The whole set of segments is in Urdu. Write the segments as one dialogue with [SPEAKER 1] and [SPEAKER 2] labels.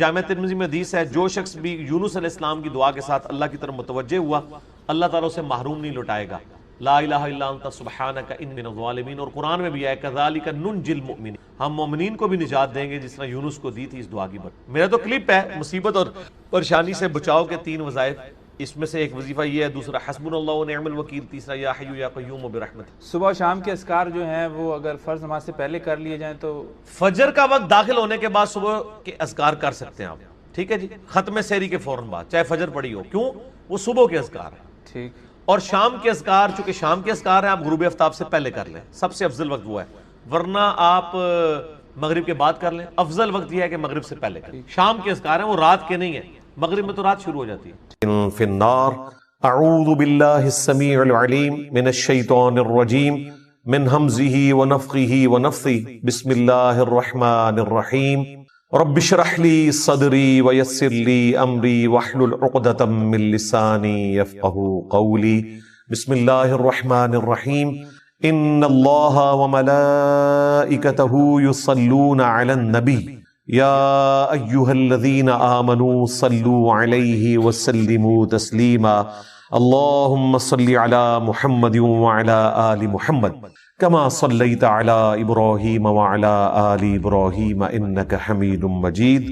[SPEAKER 1] جامع ترمذی میں حدیث ہے، جو شخص بھی یونس علیہ السلام کی دعا کے ساتھ اللہ کی طرف متوجہ ہوا، اللہ تعالیٰ اسے محروم نہیں لوٹائے گا۔ لا الہ الا انت سبحانک انی من الظالمین، اور قرآن میں بھی ہے کذالک ننجی المؤمنین، ہم مومنین کو بھی نجات دیں گے جس طرح یونس کو دی تھی اس دعا کی برکت۔ میرا تو کلپ ہے مصیبت اور پریشانی سے بچاؤ کے 3 وظائف، اس میں سے ایک وظیفہ یہ ہے، دوسرا حسبنا اللہ و نعم الوکیل، تیسرا یا حی یا قیوم برحمتہ۔
[SPEAKER 2] صبح و شام کے اذکار جو ہیں وہ اگر فرض نماز سے پہلے کر لیے جائیں تو
[SPEAKER 1] فجر کا وقت داخل ہونے کے بعد صبح کے اذکار کر سکتے ہیں آپ، ٹھیک ہے جی، ختم سحری کے فوراً بعد، چاہے فجر پڑی ہو، کیوں؟ وہ صبح کے اذکار ہیں۔
[SPEAKER 2] ٹھیک،
[SPEAKER 1] اور شام کے اذکار، چونکہ شام کے اذکار ہیں، آپ غروب آفتاب سے پہلے کر لیں، سب سے افضل وقت وہ ہے، ورنہ آپ مغرب کے بعد کر لیں، افضل وقت یہ ہے کہ مغرب سے پہلے کر لیں۔ شام کے اذکار ہیں، وہ رات کے نہیں ہیں، مغرب میں تو رات شروع ہو جاتی ہے۔ فی النار، اعوذ باللہ السمیع العلیم من الشیطان الرجیم من ہمزہ ونفخہ ونفثہ، بسم اللہ الرحمن الرحیم، رب اشرح لی صدری ویسر لی امری واحلل عقدۃ من لسانی یفقہوا قولی، بسم اللہ الرحمن الرحیم، ان اللہ وملائکتہ یصلون علی النبی یا ایہا الذین آمنوا صلوا علیہ وسلموا تسلیما، اللہم صل علی محمد وعلی آل محمد کما صلیت علی ابراہیم وعلی آل ابراہیم انک حمید مجید،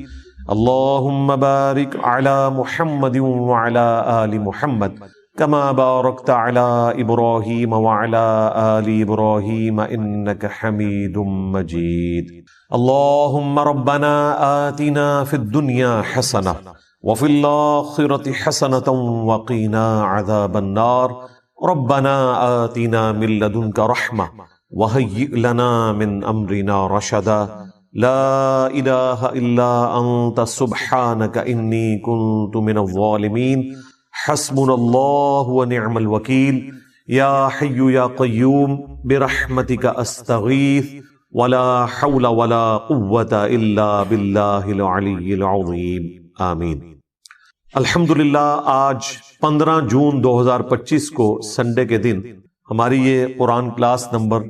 [SPEAKER 1] اللہم بارک علی محمد وعلی آل محمد کما بارکت علی ابراہیم وعلی آل ابراہیم انک حمید مجید، اللہم ربنا آتنا فی الدنیا حسنہ وفی الآخرۃ حسنۃ وقنا عذاب النار، ربنا آتنا من لدنک رحمہ وہیئ لنا من امرنا رشدا، لا الہ الا انت سبحانک انی کنت من الظالمین، حسبنا اللہ ونعم الوکیل، یا حی یا قیوم برحمتک استغیث، ولا حول ولا قوة الا باللہ العلی العظیم، آمین۔ الحمدللہ آج 15 جون 2025 کو سنڈے کے دن ہماری یہ قرآن کلاس نمبر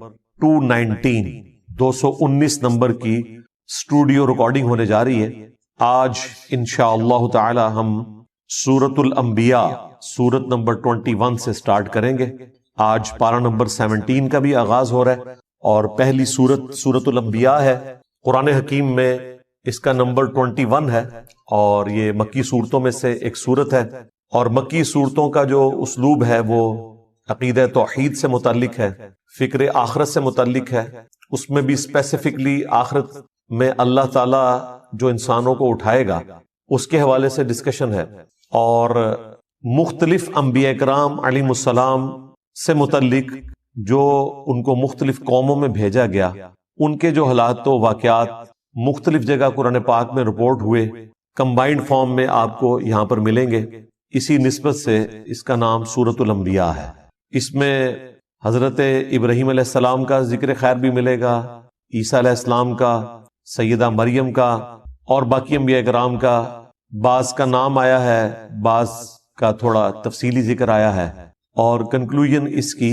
[SPEAKER 1] 219 نمبر کی اسٹوڈیو ریکارڈنگ ہونے جا رہی ہے۔ آج انشاءاللہ تعالی ہم سورۃ الانبیاء سورت نمبر 21 سے سٹارٹ کریں گے۔ آج پارہ نمبر 17 کا بھی آغاز ہو رہا ہے اور پہلی سورت الانبیاء ہے۔ قرآن حکیم میں اس کا نمبر 21 ہے اور یہ مکی صورتوں میں سے ایک صورت ہے، اور مکی صورتوں کا جو اسلوب ہے وہ عقیدہ توحید سے متعلق ہے، فکر آخرت سے متعلق ہے۔ اس میں بھی اسپیسیفکلی آخرت میں اللہ تعالیٰ جو انسانوں کو اٹھائے گا اس کے حوالے سے ڈسکشن ہے، اور مختلف انبیاء کرام علیہ السلام سے متعلق جو ان کو مختلف قوموں میں بھیجا گیا، ان کے جو حالات و واقعات مختلف جگہ قرآن پاک میں رپورٹ ہوئے، کمبائنڈ فارم میں آپ کو یہاں پر ملیں گے۔ اسی نسبت سے اس کا نام سورۃ الانبیاء ہے۔ اس میں حضرت ابراہیم علیہ السلام کا ذکر خیر بھی ملے گا، عیسیٰ علیہ السلام کا، سیدہ مریم کا، اور باقی انبیاء کرام کا۔ بعض کا نام آیا ہے، بعض کا تھوڑا تفصیلی ذکر آیا ہے، اور کنکلوژن اس کی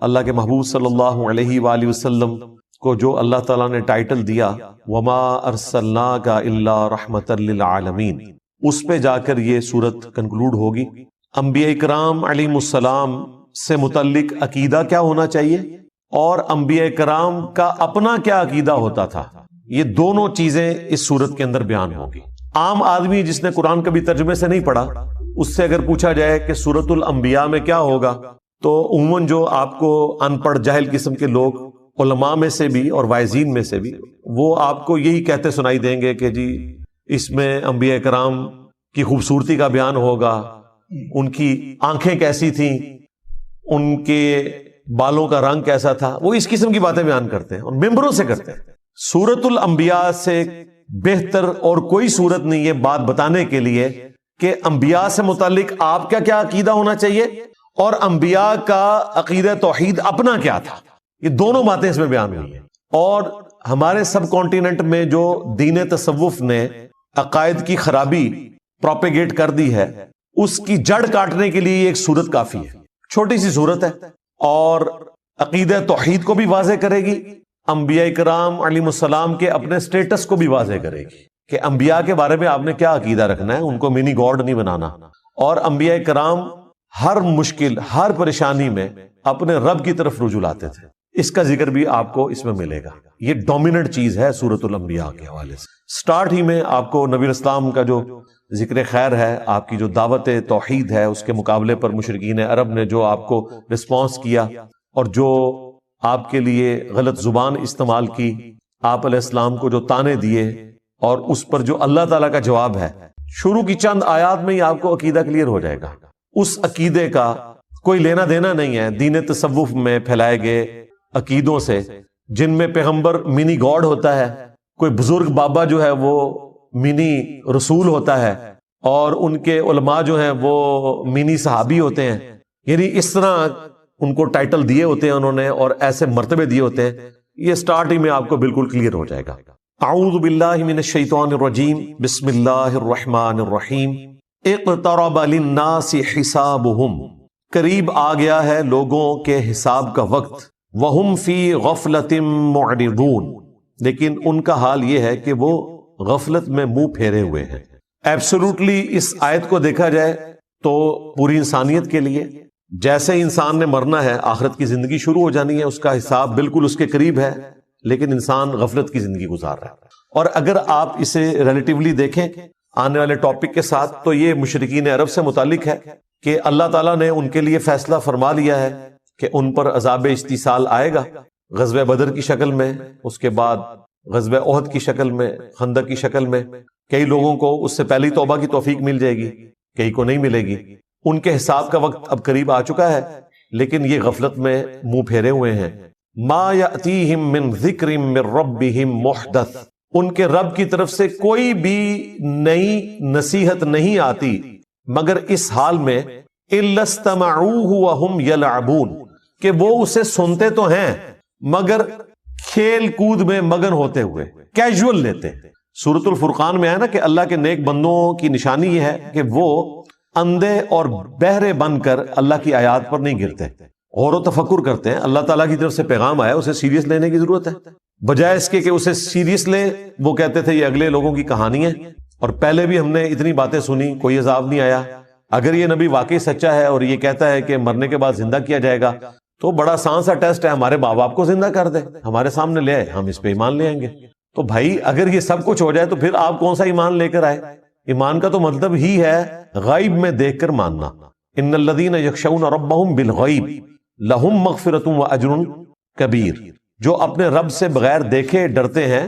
[SPEAKER 1] اللہ کے محبوب صلی اللہ علیہ وآلہ وسلم کو جو اللہ تعالیٰ نے ٹائٹل دیا وما ارسلناک الا رحمۃ للعالمین، اس پہ جا کر یہ صورت کنکلوڈ ہوگی۔ انبیاء کرام علیہ السلام سے متعلق عقیدہ کیا ہونا چاہیے اور انبیاء کرام کا اپنا کیا عقیدہ ہوتا تھا، یہ دونوں چیزیں اس صورت کے اندر بیان ہوگی۔ عام آدمی جس نے قرآن کبھی ترجمے سے نہیں پڑھا، اس سے اگر پوچھا جائے کہ سورۃ الانبیاء میں کیا ہوگا، تو عموماً جو آپ کو ان پڑھ جاہل قسم کے لوگ علماء میں سے بھی اور واعظین میں سے بھی، وہ آپ کو یہی کہتے سنائی دیں گے کہ جی اس میں انبیاء کرام کی خوبصورتی کا بیان ہوگا، ان کی آنکھیں کیسی تھیں، ان کے بالوں کا رنگ کیسا تھا، وہ اس قسم کی باتیں بیان کرتے ہیں اور ممبروں سے کرتے ہیں۔ سورۃ الانبیاء سے بہتر اور کوئی صورت نہیں ہے بات بتانے کے لیے کہ انبیاء سے متعلق آپ کا کیا عقیدہ ہونا چاہیے اور انبیاء کا عقیدہ توحید اپنا کیا تھا، یہ دونوں باتیں اس میں بیان ہوئی ہیں۔ اور ہمارے سب کانٹیننٹ میں جو دین تصوف نے عقائد کی خرابی پروپیگیٹ کر دی ہے، اس کی جڑ کاٹنے کے لیے ایک صورت کافی ہے، چھوٹی سی صورت ہے، اور عقیدہ توحید کو بھی واضح کرے گی، انبیاء کرام علیہ السلام کے اپنے سٹیٹس کو بھی واضح کرے گی کہ انبیاء کے بارے میں آپ نے کیا عقیدہ رکھنا ہے، ان کو منی گاڈ نہیں بنانا، اور انبیاء کرام ہر مشکل ہر پریشانی میں اپنے رب کی طرف رجوع لاتے تھے، اس کا ذکر بھی آپ کو اس میں ملے گا۔ یہ ڈومیننٹ چیز ہے سورۃ الانبیاء کے حوالے سے۔ سٹارٹ ہی میں آپ کو نبی الاسلام کا جو ذکر خیر ہے، آپ کی جو دعوت توحید ہے، اس کے مقابلے پر مشرکین عرب نے جو آپ کو رسپانس کیا اور جو آپ کے لیے غلط زبان استعمال کی، آپ علیہ السلام کو جو تانے دیے، اور اس پر جو اللہ تعالیٰ کا جواب ہے، شروع کی چند آیات میں ہی آپ کو عقیدہ کلیئر ہو جائے گا۔ اس عقیدے کا کوئی لینا دینا نہیں ہے دین تصوف میں پھیلائے گئے عقیدوں سے، جن میں پیغمبر منی گاڈ ہوتا ہے، کوئی بزرگ بابا جو ہے وہ منی رسول ہوتا ہے، اور ان کے علماء جو ہیں وہ منی صحابی ہوتے ہیں، یعنی اس طرح ان کو ٹائٹل دیے ہوتے ہیں انہوں نے، اور ایسے مرتبے دیے ہوتے ہیں۔ یہ سٹارٹ ہی میں آپ کو بالکل کلیئر ہو جائے گا۔ اعوذ باللہ من الشیطان الرجیم، بسم اللہ الرحمن الرحیم۔ اقترب للناس حسابہم، قریب آ گیا ہے لوگوں کے حساب کا وقت، وہم فی غفلۃ معرضون، لیکن ان کا حال یہ ہے کہ وہ غفلت میں منہ پھیرے ہوئے ہیں۔ ایبسولوٹلی اس آیت کو دیکھا جائے تو پوری انسانیت کے لیے جیسے انسان نے مرنا ہے، آخرت کی زندگی شروع ہو جانی ہے، اس کا حساب بالکل اس کے قریب ہے، لیکن انسان غفلت کی زندگی گزار رہا ہے۔ اور اگر آپ اسے ریلیٹیولی دیکھیں آنے والے ٹاپک کے ساتھ، تو یہ مشرکین عرب سے متعلق ہے کہ اللہ تعالیٰ نے ان کے لیے فیصلہ فرما لیا ہے کہ ان پر عذاب استیصال آئے گا، غزوہ بدر کی شکل میں، اس کے بعد غزوہ احد کی شکل میں، خندق کی شکل میں۔ کئی لوگوں کو اس سے پہلی توبہ کی توفیق مل جائے گی، کئی کو نہیں ملے گی۔ ان کے حساب کا وقت اب قریب آ چکا ہے، لیکن یہ غفلت میں منہ پھیرے ہوئے ہیں۔ ما یأتیہم من ذکر من ربہم محدث، ان کے رب کی طرف سے کوئی بھی نئی نصیحت نہیں آتی مگر اس حال میں الا استمعوہ وہم یلعبون، کہ وہ اسے سنتے تو ہیں مگر کھیل کود میں مگن ہوتے ہوئے، کیجول لیتے ہیں۔ سورۃ الفرقان میں ہے نا کہ اللہ کے نیک بندوں کی نشانی یہ ہے کہ وہ اندھے اور بہرے بن کر اللہ کی آیات پر نہیں گرتے، غور و تفکر کرتے ہیں۔ اللہ تعالیٰ کی طرف سے پیغام آیا، اسے سیریس لینے کی ضرورت ہے، بجائے اس کے کہ اسے سیریس لیں وہ کہتے تھے یہ اگلے لوگوں کی کہانی ہے، اور پہلے بھی ہم نے اتنی باتیں سنی، کوئی عذاب نہیں آیا۔ اگر یہ نبی واقعی سچا ہے اور یہ کہتا ہے کہ مرنے کے بعد زندہ کیا جائے گا، تو بڑا آسان سا ٹیسٹ ہے، ہمارے ماں باپ کو زندہ کر دے، ہمارے سامنے لے آئے، ہم اس پہ ایمان لے آئیں گے۔ تو بھائی اگر یہ سب کچھ ہو جائے تو پھر آپ کون سا ایمان لے کر آئے؟ ایمان کا تو مطلب ہی ہے غیب میں دیکھ کر ماننا۔ ان الذین یخشون ربہم بالغیب لہم مغفرۃ واجر کبیر، جو اپنے رب سے بغیر دیکھے ڈرتے ہیں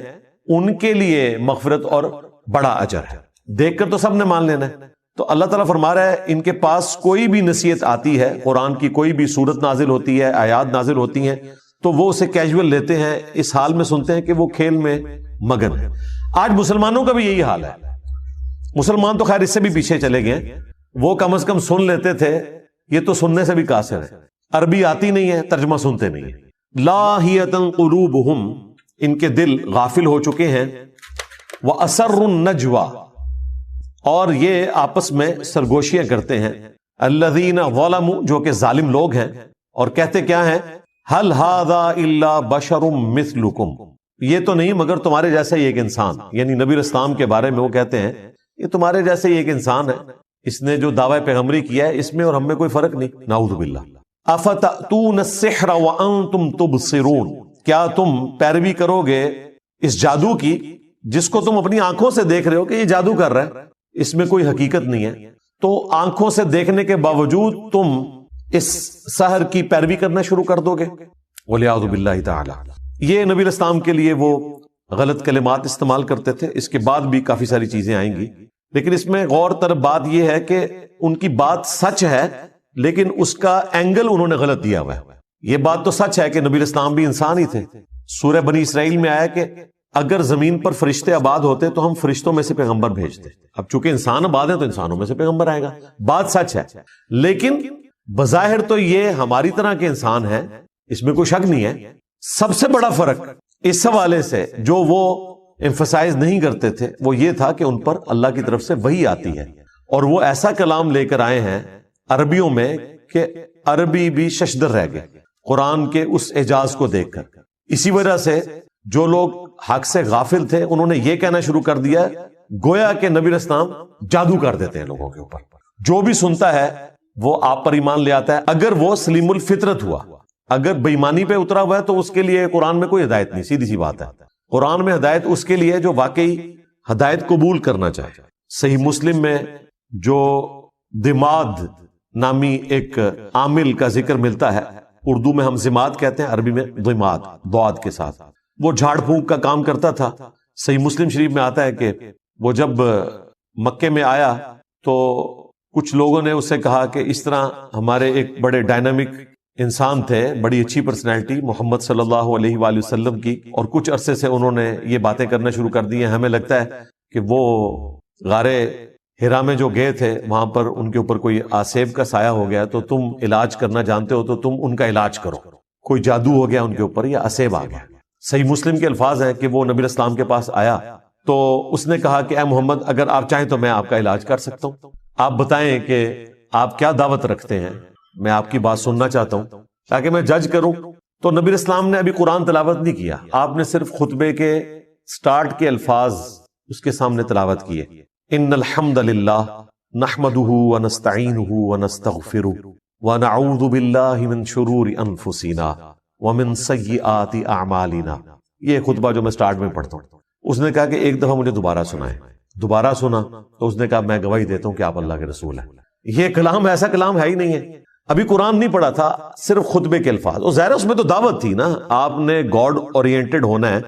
[SPEAKER 1] ان کے لیے مغفرت اور بڑا اجر ہے۔ دیکھ کر تو سب نے مان لینا ہے۔ تو اللہ تعالیٰ فرما رہا ہے ان کے پاس کوئی بھی نصیحت آتی ہے، قرآن کی کوئی بھی صورت نازل ہوتی ہے، آیات نازل ہوتی ہیں، تو وہ اسے کیجول لیتے ہیں، اس حال میں سنتے ہیں کہ وہ کھیل میں مگن ہے۔ آج مسلمانوں کا بھی یہی حال ہے۔ مسلمان تو خیر اس سے بھی پیچھے چلے گئے، وہ کم از کم سن لیتے تھے، یہ تو سننے سے بھی قاصر ہے، عربی آتی نہیں ہے، ترجمہ سنتے نہیں ہیں۔ لاہیۃ قلوبہم، ان کے دل غافل ہو چکے ہیں، وَأَسَرُّ النَّجْوَى، اور یہ آپس میں سرگوشیاں کرتے ہیں، الذین ظلموا، جو کہ ظالم لوگ ہیں، اور کہتے کیا ہیں؟ هل هذا الا بشر مثلکم، یہ تو نہیں مگر تمہارے جیسا ہی ایک انسان، یعنی نبی اسلام کے بارے میں وہ کہتے ہیں یہ تمہارے جیسے ہی ایک انسان ہے، اس نے جو دعوی پیغمبری کیا ہے اس میں اور ہم میں کوئی فرق نہیں، نعوذ باللہ۔ افتأتون السحر وانتم تبصرون، کیا تم پیروی کرو گے اس جادو کی جس کو تم اپنی آنکھوں سے دیکھ رہے ہو کہ یہ جادو کر رہا ہے، اس میں کوئی حقیقت نہیں ہے، تو آنکھوں سے دیکھنے کے باوجود تم اس سحر کی پیروی کرنا شروع کر دو گے، وَلِعَوْذُ بِاللَّهِ تَعَالَى۔ یہ نبی اسلام کے لیے وہ غلط کلمات استعمال کرتے تھے، اس کے بعد بھی کافی ساری چیزیں آئیں گی، لیکن اس میں غور طرف بات یہ ہے کہ ان کی بات سچ ہے لیکن اس کا اینگل انہوں نے غلط دیا ہوا ہے۔ یہ بات تو سچ ہے کہ نبی اسلام بھی انسان ہی تھے، سورہ بنی اسرائیل میں آیا کہ اگر زمین پر فرشتے آباد ہوتے تو ہم فرشتوں میں سے پیغمبر بھیجتے، اب چونکہ انسان آباد ہیں تو انسانوں میں سے پیغمبر آئے گا، بات سچ ہے، لیکن بظاہر تو یہ ہماری طرح کے انسان ہیں، اس میں کوئی شک نہیں ہے۔ سب سے بڑا فرق اس حوالے سے جو وہ ایمفسائز نہیں کرتے تھے وہ یہ تھا کہ ان پر اللہ کی طرف سے وحی آتی ہے، اور وہ ایسا کلام لے کر آئے ہیں عربیوں میں کہ عربی بھی ششدر رہ گئے قرآن کے اس اعجاز کو دیکھ کر۔ اسی وجہ سے جو لوگ حق سے غافل تھے انہوں نے یہ کہنا شروع کر دیا گویا کہ نبی اسلام جادو کر دیتے ہیں لوگوں کے اوپر. جو بھی سنتا ہے وہ آپ پر ایمان لے آتا ہے اگر وہ سلیم الفطرت ہوا. اگر بے ایمانی پہ اترا ہوا ہے تو اس کے لیے قرآن میں کوئی ہدایت نہیں. سیدھی سی بات ہے. قرآن میں ہدایت اس کے لیے جو واقعی ہدایت قبول کرنا چاہے. صحیح مسلم میں جو دماد نامی ایک عامل کا ذکر ملتا ہے، اردو میں ہم زماد کہتے ہیں، عربی میں دماد ضاد کے ساتھ. وہ جھاڑ پھونک کا کام کرتا تھا. صحیح مسلم شریف میں آتا ہے کہ وہ جب مکے میں آیا تو کچھ لوگوں نے اس سے کہا کہ اس طرح ہمارے ایک بڑے ڈائنامک انسان تھے، بڑی اچھی پرسنالٹی محمد صلی اللہ علیہ وآلہ وسلم کی، اور کچھ عرصے سے انہوں نے یہ باتیں کرنا شروع کر دی ہیں. ہمیں لگتا ہے کہ وہ غار ہرا میں جو گئے تھے وہاں پر ان کے اوپر کوئی آسیب کا سایہ ہو گیا، تو تم علاج کرنا جانتے ہو تو تم ان کا علاج کرو. کوئی جادو ہو گیا ان کے اوپر یا آسیب آ گیا. صحیح مسلم کے الفاظ ہیں کہ وہ نبی اسلام کے پاس آیا تو اس نے کہا کہ اے محمد اگر آپ چاہیں تو میں آپ کا علاج کر سکتا ہوں. آپ بتائیں کہ آپ کیا دعوت رکھتے ہیں، میں آپ کی بات سننا چاہتا ہوں تاکہ میں جج کروں. تو نبی اسلام نے ابھی قرآن تلاوت نہیں کیا، آپ نے صرف خطبے کے سٹارٹ کے الفاظ اس کے سامنے تلاوت کیے. ان الحمد للہ نحمده ونستعینه ونستغفره ونعوذ باللہ من شرور انفسنا ومن سیئات اعمالنا. یہ خطبہ جو میں سٹارٹ میں پڑھتا ہوں، اس نے کہا کہ ایک دفعہ مجھے دوبارہ سنائیں. دوبارہ سنا تو اس نے کہا میں گواہی دیتا ہوں کہ آپ اللہ کے رسول ہیں. یہ کلام ایسا کلام ہے ہی نہیں ہے. ابھی قرآن نہیں پڑھا تھا، صرف خطبے کے الفاظ. اور ظاہر اس میں تو دعوت تھی نا، آپ نے گاڈ اورینٹڈ ہونا ہے.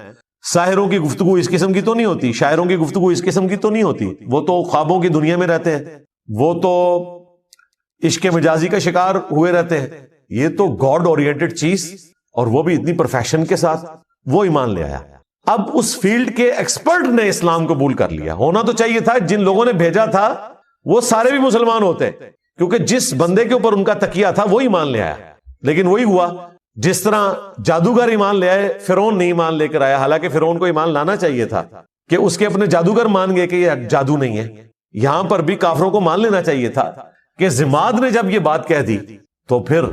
[SPEAKER 1] ساحروں کی گفتگو اس قسم کی تو نہیں ہوتی، شاعروں کی گفتگو اس قسم کی تو نہیں ہوتی. وہ تو خوابوں کی دنیا میں رہتے ہیں، وہ تو عشق مجازی کا شکار ہوئے رہتے ہیں. یہ تو گاڈ اورینٹڈ چیز، اور وہ بھی اتنی پرفیکشن کے ساتھ وہ ایمان لے آیا. اب اس فیلڈ کے ایکسپرٹ نے اسلام قبول کر لیا. ہونا تو چاہیے تھا جن لوگوں نے بھیجا تھا وہ سارے بھی مسلمان ہوتے، کیونکہ جس بندے کے اوپر ان کا تکیہ تھا وہ ایمان لے آیا. لیکن وہی ہوا جس طرح جادوگر ایمان لے آئے، فرعون نہیں ایمان لے کر آیا. حالانکہ فرعون کو ایمان لانا چاہیے تھا کہ اس کے اپنے جادوگر مان گئے کہ یہ جادو نہیں ہے. یہاں پر بھی کافروں کو مان لینا چاہیے تھا کہ زماد نے جب یہ بات کہہ دی تو پھر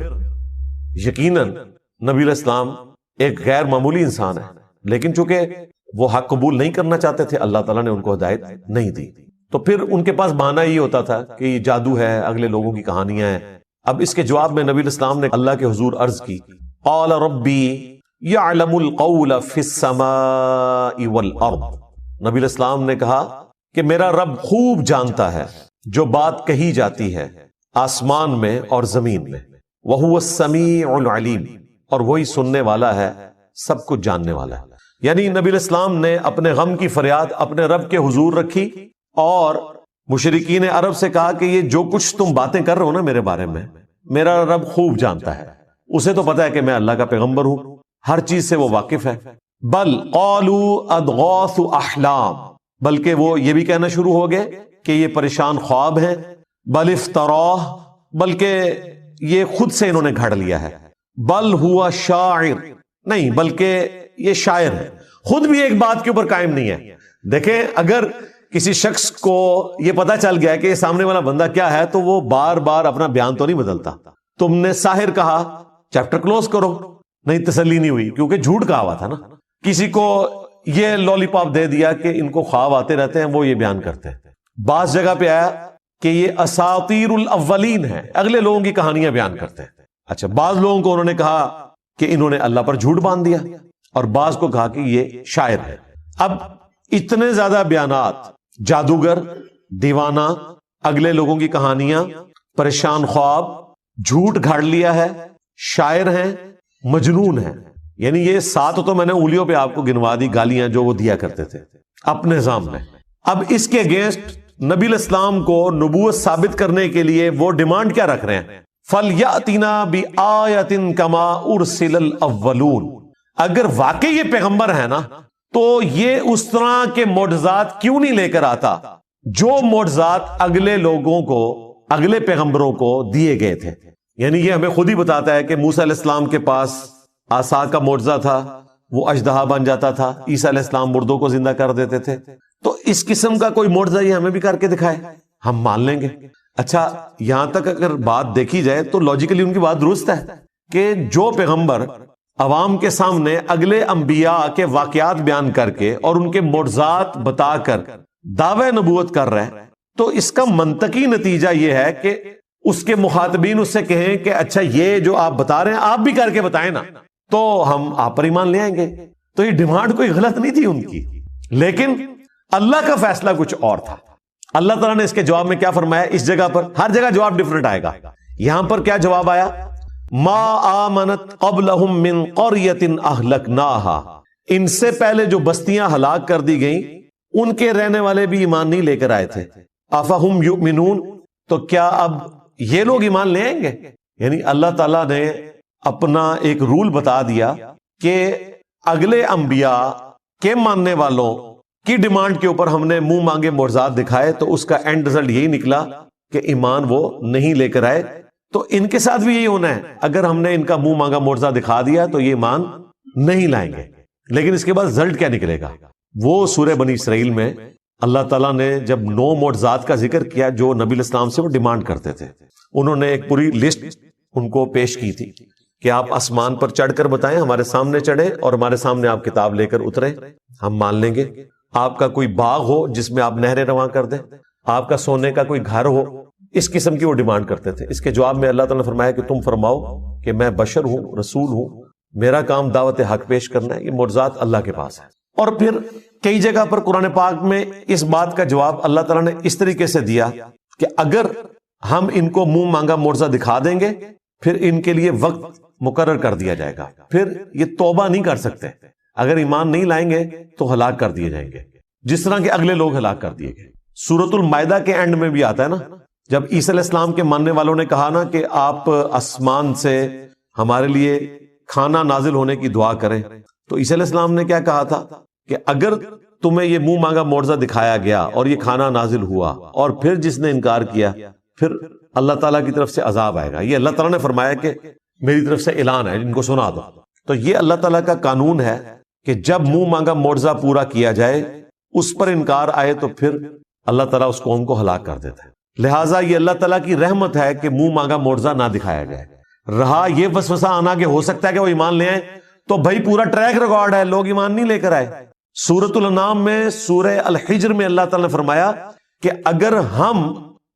[SPEAKER 1] یقیناً نبی علیہ السلام ایک غیر معمولی انسان ہے. لیکن چونکہ وہ حق قبول نہیں کرنا چاہتے تھے، اللہ تعالیٰ نے ان کو ہدایت نہیں دی. تو پھر ان کے پاس بہانہ یہ ہوتا تھا کہ یہ جادو ہے، اگلے لوگوں کی کہانیاں ہیں. اب اس کے جواب میں نبی علیہ السلام نے اللہ کے حضور عرض کی، قال ربی یعلم القول فی السماء والارض. نبی علیہ السلام نے کہا کہ میرا رب خوب جانتا ہے جو بات کہی جاتی ہے آسمان میں اور زمین میں. وہو السمیع العلیم، اور وہی سننے والا ہے، سب کچھ جاننے والا ہے. یعنی نبی علیہ السلام نے اپنے غم کی فریاد اپنے رب کے حضور رکھی اور مشرکین عرب سے کہا کہ یہ جو کچھ تم باتیں کر رہے ہو نا میرے بارے میں، میرا رب خوب جانتا ہے. اسے تو پتا ہے کہ میں اللہ کا پیغمبر ہوں، ہر چیز سے وہ واقف ہے. بل قالوا اضغاث احلام، بلکہ وہ یہ بھی کہنا شروع ہو گئے کہ یہ پریشان خواب ہیں. بل افتراہ، بلکہ یہ خود سے انہوں نے گھڑ لیا ہے. بل ہوا شاعر، نہیں بلکہ یہ شاعر ہے. خود بھی ایک بات کے اوپر قائم نہیں ہے. دیکھیں اگر کسی شخص کو یہ پتا چل گیا کہ یہ سامنے والا بندہ کیا ہے تو وہ بار بار اپنا بیان تو نہیں بدلتا. تم نے ساحر کہا، چیپٹر کلوز کرو. نہیں، تسلی نہیں ہوئی کیونکہ جھوٹ کہا ہوا تھا نا. کسی کو یہ لولی پاپ دے دیا کہ ان کو خواب آتے رہتے ہیں، وہ یہ بیان کرتے ہیں. بعض جگہ پہ آیا کہ یہ اساطیر الاولین ہے، اگلے لوگوں کی کہانیاں بیان کرتے ہیں. اچھا، بعض لوگوں کو انہوں نے کہا کہ انہوں نے اللہ پر جھوٹ باندھ دیا، اور بعض کو کہا کہ یہ شاعر ہے. اب اتنے زیادہ بیانات، جادوگر، دیوانہ، اگلے لوگوں کی کہانیاں، پریشان خواب، جھوٹ گھاڑ لیا ہے، شاعر ہیں، مجنون ہیں. یعنی یہ 7 تو میں نے انگلیوں پہ آپ کو گنوا دی گالیاں جو وہ دیا کرتے تھے اپنے نظام میں. اب اس کے اگینسٹ نبی علیہ السلام کو نبوت ثابت کرنے کے لیے وہ ڈیمانڈ کیا رکھ رہے ہیں؟ فَلْيَأْتِنَا بِآیَةٍ كَمَا أُرْسِلَ الْأَوَّلُونَ. اگر واقعی یہ پیغمبر ہے نا تو یہ اس طرح کے معجزات کیوں نہیں لے کر آتا جو معجزات اگلے لوگوں کو، اگلے پیغمبروں کو دیے گئے تھے. یعنی یہ ہمیں خود ہی بتاتا ہے کہ موسیٰ علیہ السلام کے پاس عصا کا معجزہ تھا، وہ اژدہا بن جاتا تھا. عیسیٰ علیہ السلام مردوں کو زندہ کر دیتے تھے. تو اس قسم کا کوئی معجزہ یہ ہمیں بھی کر کے دکھائے، ہم مان لیں گے. اچھا، یہاں تک اگر بات دیکھی جائے تو لاجیکلی ان کی بات درست ہے کہ جو پیغمبر عوام کے سامنے اگلے انبیاء کے واقعات بیان کر کے اور ان کے معجزات بتا کر دعوی نبوت کر رہا ہے، تو اس کا منطقی نتیجہ یہ ہے کہ اس کے مخاطبین اس سے کہیں کہ اچھا یہ جو آپ بتا رہے ہیں آپ بھی کر کے بتائیں نا، تو ہم آپ پر ایمان لے آئیں گے۔ تو یہ ڈیمانڈ کوئی غلط نہیں تھی ان کی، لیکن اللہ کا فیصلہ کچھ اور تھا۔ اللہ تعالیٰ نے اس کے جواب میں کیا فرمایا؟ اس جگہ پر ہر جگہ جواب ڈیفرنٹ آئے گا، یہاں پر کیا جواب آیا؟ ما آمنت قبلہم من قریۃ اہلکناہا، ان سے پہلے جو بستیاں ہلاک کر دی گئیں ان کے رہنے والے بھی ایمان نہیں لے کر آئے تھے۔ افہم یؤمنون، تو کیا اب یہ لوگ ایمان لے آئیں گے؟ یعنی اللہ تعالیٰ نے اپنا ایک رول بتا دیا کہ اگلے انبیاء کے ماننے والوں کی ڈیمانڈ کے اوپر ہم نے منہ مانگے معجزات دکھائے، تو اس کا اینڈ رزلٹ یہی نکلا کہ ایمان وہ نہیں لے کر آئے۔ تو ان کے ساتھ بھی یہی ہونا ہے، اگر ہم نے ان کا منہ مانگا معجزہ دکھا دیا تو یہ ایمان نہیں لائیں گے۔ لیکن اس کے بعد رزلٹ کیا نکلے گا؟ وہ سورہ بنی اسرائیل میں اللہ تعالیٰ نے جب 9 معجزات کا ذکر کیا جو نبی الاسلام سے وہ ڈیمانڈ کرتے تھے، انہوں نے ایک پوری لسٹ ان کو پیش کی تھی کہ آپ آسمان پر چڑھ کر بتائیں، ہمارے سامنے چڑھے اور ہمارے سامنے آپ کتاب لے کر اترے، ہم مان لیں گے۔ آپ کا کوئی باغ ہو جس میں آپ نہریں رواں کر دیں، آپ کا سونے کا کوئی گھر ہو، اس قسم کی وہ ڈیمانڈ کرتے تھے۔ اس کے جواب میں اللہ تعالیٰ نے فرمایا کہ تم فرماؤ کہ میں بشر ہوں، رسول ہوں، میرا کام دعوت حق پیش کرنا ہے، یہ معجزات اللہ کے پاس ہے۔ اور پھر کئی جگہ پر قرآن پاک میں اس بات کا جواب اللہ تعالیٰ نے اس طریقے سے دیا کہ اگر ہم ان کو منہ مانگا معجزہ دکھا دیں گے پھر ان کے لیے وقت مقرر کر دیا جائے گا، پھر یہ توبہ نہیں کر سکتے، اگر ایمان نہیں لائیں گے تو ہلاک کر دیے جائیں گے، جس طرح کے اگلے لوگ ہلاک کر دیے گئے۔ سورۃ المائدہ کے اینڈ میں بھی آتا ہے نا، جب عیسیٰ علیہ السلام کے ماننے والوں نے کہا نا کہ آپ آسمان سے ہمارے لیے کھانا نازل ہونے کی دعا کریں، تو عیسیٰ علیہ السلام نے کیا کہا تھا کہ اگر تمہیں یہ منہ مانگا معجزہ دکھایا گیا اور یہ کھانا نازل ہوا اور پھر جس نے انکار کیا پھر اللہ تعالیٰ کی طرف سے عذاب آئے گا۔ یہ اللہ تعالیٰ نے فرمایا کہ میری طرف سے اعلان ہے، ان کو سنا دو۔ تو یہ اللہ تعالیٰ کا قانون ہے کہ جب منہ مانگا معجزہ پورا کیا جائے، اس پر انکار آئے تو پھر اللہ تعالیٰ اس قوم کو ہلاک کر دیتا ہے۔ لہٰذا یہ اللہ تعالیٰ کی رحمت ہے کہ منہ مانگا معجزہ نہ دکھایا جائے۔ رہا یہ وسوسہ آنا کہ ہو سکتا ہے کہ وہ ایمان لے آئیں، تو بھائی پورا ٹریک ریکارڈ ہے، لوگ ایمان نہیں لے کر آئے۔ سورۃ الانعام میں سورہ الحجر میں اللہ تعالیٰ نے فرمایا کہ اگر ہم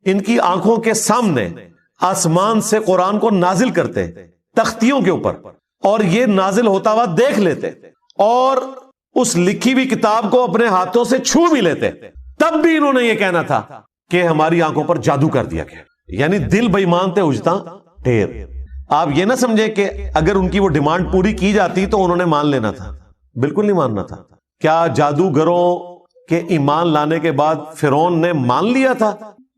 [SPEAKER 1] ان کی آنکھوں کے سامنے آسمان سے قرآن کو نازل کرتے تختیوں کے اوپر اور یہ نازل ہوتا ہوا دیکھ لیتے اور اس لکھی ہوئی کتاب کو اپنے ہاتھوں سے چھو بھی لیتے، تب بھی انہوں نے یہ کہنا تھا کہ ہماری آنکھوں پر جادو کر دیا گیا، یعنی دل بے ایمان تے اجتا ٹھیر۔ آپ یہ نہ سمجھے کہ اگر ان کی وہ ڈیمانڈ پوری کی جاتی تو انہوں نے مان لینا تھا، بالکل نہیں ماننا تھا۔ کیا جادوگروں کے ایمان لانے کے بعد فرعون نے مان لیا تھا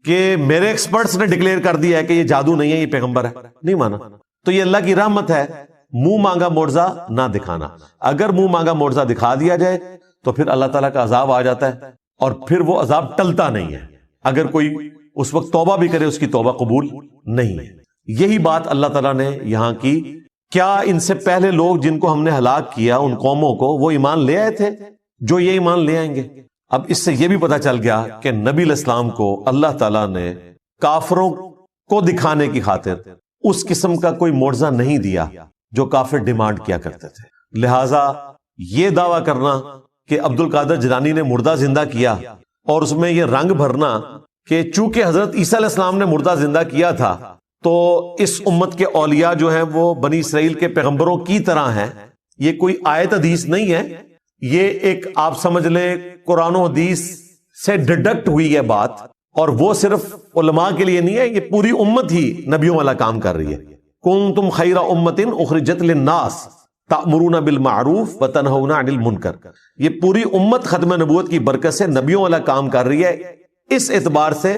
[SPEAKER 1] کہ میرے ایکسپرٹس نے ڈکلیئر کر دیا ہے کہ یہ جادو نہیں ہے، یہ پیغمبر ہے؟ نہیں مانا۔ تو یہ اللہ کی رحمت ہے، منہ مانگا معجزہ نہ دکھانا۔ اگر منہ مانگا معجزہ دکھا دیا جائے تو پھر اللہ تعالیٰ کا عذاب آ جاتا ہے اور پھر وہ عذاب ٹلتا نہیں ہے۔ اگر کوئی اس وقت توبہ بھی کرے اس کی توبہ قبول نہیں ہے۔ یہی بات اللہ تعالیٰ نے یہاں کی۔ کیا ان سے پہلے لوگ جن کو ہم نے ہلاک کیا ان قوموں کو وہ ایمان لے آئے تھے جو یہ ایمان لے آئیں گے؟ اب اس سے یہ بھی پتا چل گیا کہ نبی علیہ السلام کو اللہ تعالیٰ نے کافروں کو دکھانے کی خاطر اس قسم کا کوئی معجزہ نہیں دیا جو کافر ڈیمانڈ کیا کرتے تھے۔ لہٰذا یہ دعویٰ کرنا کہ عبد القادر جیلانی نے مردہ زندہ کیا اور اس میں یہ رنگ بھرنا کہ چونکہ حضرت عیسیٰ علیہ السلام نے مردہ زندہ کیا تھا تو اس امت کے اولیاء جو ہیں وہ بنی اسرائیل کے پیغمبروں کی طرح ہیں، یہ کوئی آیت حدیث نہیں ہے، یہ ایک آپ سمجھ لیں قرآن و حدیث سے ڈڈکٹ ہوئی ہے بات، اور وہ صرف علماء کے لیے نہیں ہے، یہ پوری امت ہی نبیوں والا کام کر رہی ہے۔ کنتم خیر امت اخرجت للناس تأمرون بالمعروف وتنہون عن المنکر، یہ پوری امت ختم نبوت کی برکت سے نبیوں والا کام کر رہی ہے۔ اس اعتبار سے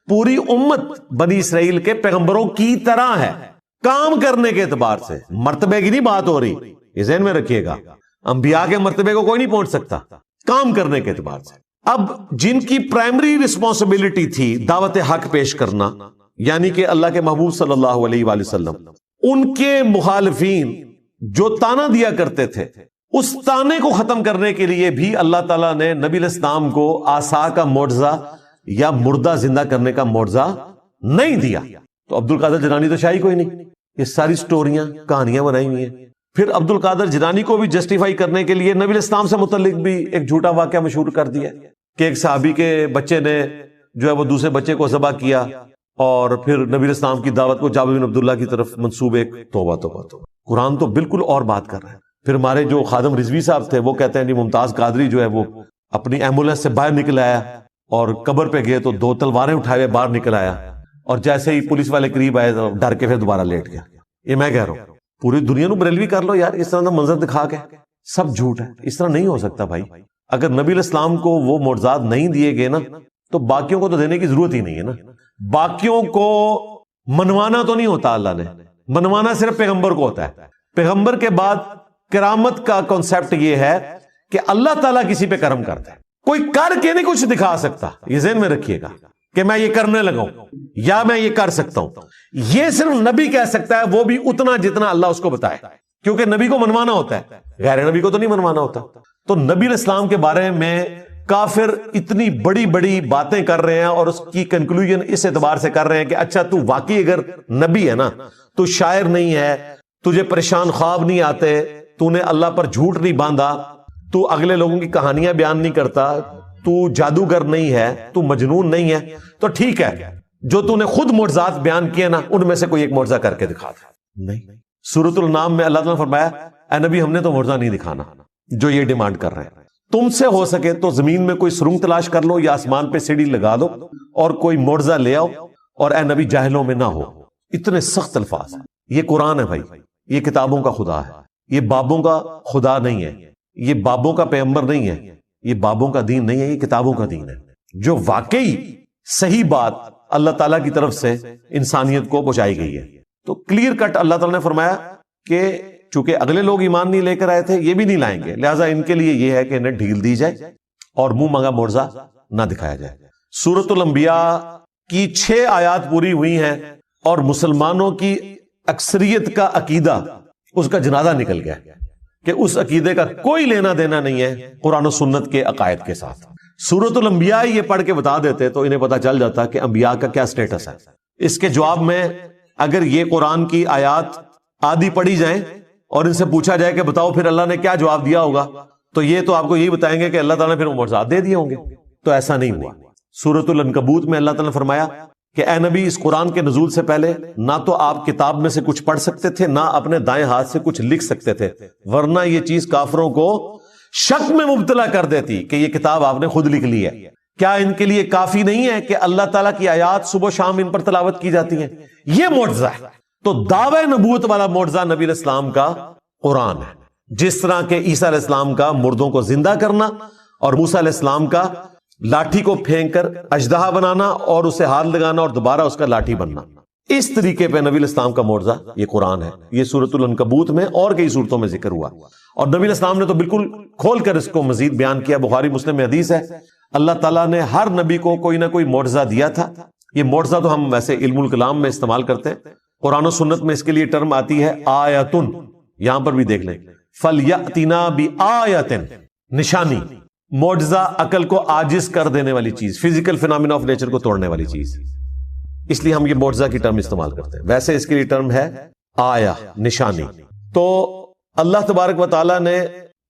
[SPEAKER 1] پوری امت بنی اسرائیل کے پیغمبروں کی طرح ہے، کام کرنے کے اعتبار سے، مرتبے کی نہیں بات ہو رہی، یہ ذہن میں رکھیے گا۔ انبیاء کے مرتبے کو کوئی نہیں پہنچ سکتا، کام کرنے کے اعتبار سے۔ اب جن کی پرائمری رسپانسبلٹی تھی دعوت حق پیش کرنا، یعنی کہ اللہ کے محبوب صلی اللہ علیہ وآلہ وسلم، ان کے مخالفین جو تانا دیا کرتے تھے، اس تانے کو ختم کرنے کے لیے بھی اللہ تعالیٰ نے نبی علیہ السلام کو عصا کا معجزہ یا مردہ زندہ کرنے کا معجزہ نہیں دیا۔ تو عبد القادر جیلانی تو شاہی کوئی نہیں، یہ ساری سٹوریاں کہانیاں بنائی ہوئی ہیں۔ پھر عبد القادر جیلانی کو بھی جسٹیفائی کرنے کے لیے نبی الاسلام سے متعلق بھی ایک جھوٹا واقعہ مشہور کر دیا کہ ایک صحابی کے بچے نے جو ہے وہ دوسرے بچے کو ذبح کیا اور پھر نبی الاسلام کی دعوت کو جابر بن عبداللہ کی طرف منسوب ایک توبہ توبہ توبہ. قرآن تو بالکل اور بات کر رہا ہے. پھر ہمارے جو خادم رضوی صاحب تھے وہ کہتے ہیں جی ممتاز قادری جو ہے وہ اپنی ایمبولینس سے باہر نکل آیا اور قبر پہ گئے تو 2 تلواریں اٹھائے باہر نکل آیا اور جیسے ہی پولیس والے قریب آئے تو ڈر کے پھر دوبارہ لیٹ گیا. یہ میں کہہ رہا ہوں پوری دنیا نو بریلوی کر لو یار، اس طرح کا منظر دکھا کے سب جھوٹ ہے. اس طرح نہیں ہو سکتا بھائی. اگر نبی الاسلام کو وہ معجزات نہیں دیے گئے نا تو باقیوں کو تو دینے کی ضرورت ہی نہیں ہے نا. باقیوں کو منوانا تو نہیں ہوتا، اللہ نے منوانا صرف پیغمبر کو ہوتا ہے. پیغمبر کے بعد کرامت کا کنسپٹ یہ ہے کہ اللہ تعالیٰ کسی پہ کرم کرتا ہے. کوئی کر کے نہیں کچھ دکھا سکتا، یہ ذہن میں رکھیے گا کہ میں یہ کرنے لگا ہوں یا میں یہ کر سکتا ہوں. یہ صرف نبی کہہ سکتا ہے، وہ بھی اتنا جتنا اللہ اس کو بتائے، کیونکہ نبی کو منوانا ہوتا ہے، غیر نبی کو تو نہیں منوانا ہوتا. تو نبی الاسلام کے بارے میں کافر اتنی بڑی بڑی باتیں کر رہے ہیں اور اس کی کنکلوژن اس اعتبار سے کر رہے ہیں کہ اچھا تو واقعی اگر نبی ہے نا، تو شاعر نہیں ہے، تجھے پریشان خواب نہیں آتے، تو نے اللہ پر جھوٹ نہیں باندھا، تو اگلے لوگوں کی کہانیاں بیان نہیں کرتا، تو جادوگر نہیں ہے، تو مجنون نہیں ہے، تو ٹھیک ہے جو تو نے خود معجزات بیان کیے نا ان میں سے کوئی ایک معجزہ کر کے دکھا دے. نہیں، سورۃ الانعام میں اللہ تعالیٰ نے فرمایا اے نبی ہم نے تو معجزہ نہیں دکھانا. جو یہ ڈیمانڈ کر رہے ہیں تم سے ہو سکے تو زمین میں کوئی سرنگ تلاش کر لو یا آسمان پہ سیڑھی لگا دو اور کوئی معجزہ لے آؤ اور اے نبی جاہلوں میں نہ ہو. اتنے سخت الفاظ. یہ قرآن ہے بھائی، یہ کتابوں کا خدا ہے، یہ بابوں کا خدا نہیں ہے، یہ بابوں کا پیغمبر نہیں ہے، یہ بابوں کا دین نہیں ہے، یہ کتابوں کا دین ہے جو واقعی صحیح بات اللہ تعالیٰ کی طرف سے انسانیت کو پہنچائی گئی ہے. تو کلیئر کٹ اللہ تعالیٰ نے فرمایا کہ چونکہ اگلے لوگ ایمان نہیں لے کر آئے تھے، یہ بھی نہیں لائیں گے، لہٰذا ان کے لیے یہ ہے کہ انہیں ڈھیل دی جائے اور منہ مانگا معجزہ نہ دکھایا جائے. سورۃ الانبیاء کی 6 آیات پوری ہوئی ہیں اور مسلمانوں کی اکثریت کا عقیدہ اس کا جنازہ نکل گیا کہ اس عقیدے کا کوئی لینا دینا نہیں ہے قرآن و سنت کے عقائد کے ساتھ. سورۃ الانبیاء یہ پڑھ کے بتا دیتے تو انہیں پتا چل جاتا کہ انبیاء کا کیا سٹیٹس ہے. اس کے جواب میں اگر یہ قرآن کی آیات آدھی پڑھی جائیں اور ان سے پوچھا جائے کہ بتاؤ پھر اللہ نے کیا جواب دیا ہوگا، تو یہ تو آپ کو یہی بتائیں گے کہ اللہ تعالیٰ نے پھر معجزات دے دیے ہوں گے. تو ایسا نہیں ہوا. سورۃ العنکبوت میں اللہ تعالیٰ نے فرمایا کہ اے نبی اس قرآن کے نزول سے پہلے نہ تو آپ کتاب میں سے کچھ پڑھ سکتے تھے، نہ اپنے دائیں ہاتھ سے کچھ لکھ سکتے تھے، ورنہ یہ چیز کافروں کو شک میں مبتلا کر دیتی کہ یہ کتاب آپ نے خود لکھ لی ہے. کیا ان کے لیے کافی نہیں ہے کہ اللہ تعالیٰ کی آیات صبح و شام ان پر تلاوت کی جاتی ہیں؟ یہ معجزہ ہے. تو دعوی نبوت والا معجزہ نبی علیہ السلام کا قرآن ہے. جس طرح کہ عیسیٰ علیہ السلام کا مردوں کو زندہ کرنا اور موسیٰ علیہ السلام کا لاٹھی کو پھینک کر اژدہا بنانا اور اسے ہاتھ لگانا اور دوبارہ اس کا لاٹھی بننا، اس طریقے پہ نبی علیہ السلام کا معجزہ یہ قرآن ہے. یہ سورۃ العنکبوت میں اور کئی صورتوں میں ذکر ہوا اور نبی علیہ السلام نے تو بالکل کھول کر اس کو مزید بیان کیا. بخاری مسلم میں حدیث ہے اللہ تعالیٰ نے ہر نبی کو کوئی نہ کوئی معجزہ دیا تھا. یہ معجزہ تو ہم ویسے علم الکلام میں استعمال کرتے ہیں، قرآن و سنت میں اس کے لیے ٹرم آتی ہے آیتن. یہاں پر بھی دیکھ لیں فَلْيَأْتِنَا بِآیَةٍ، نشانی، معجزہ عقل کو عاجز کر دینے والی چیز، فزیکل فینامنا آف نیچر کو توڑنے والی چیز، اس لیے ہم یہ معجزہ کی ٹرم استعمال کرتے ہیں. ویسے اس کے لیے ٹرم ہے آیا، نشانی. تو اللہ تبارک و تعالیٰ نے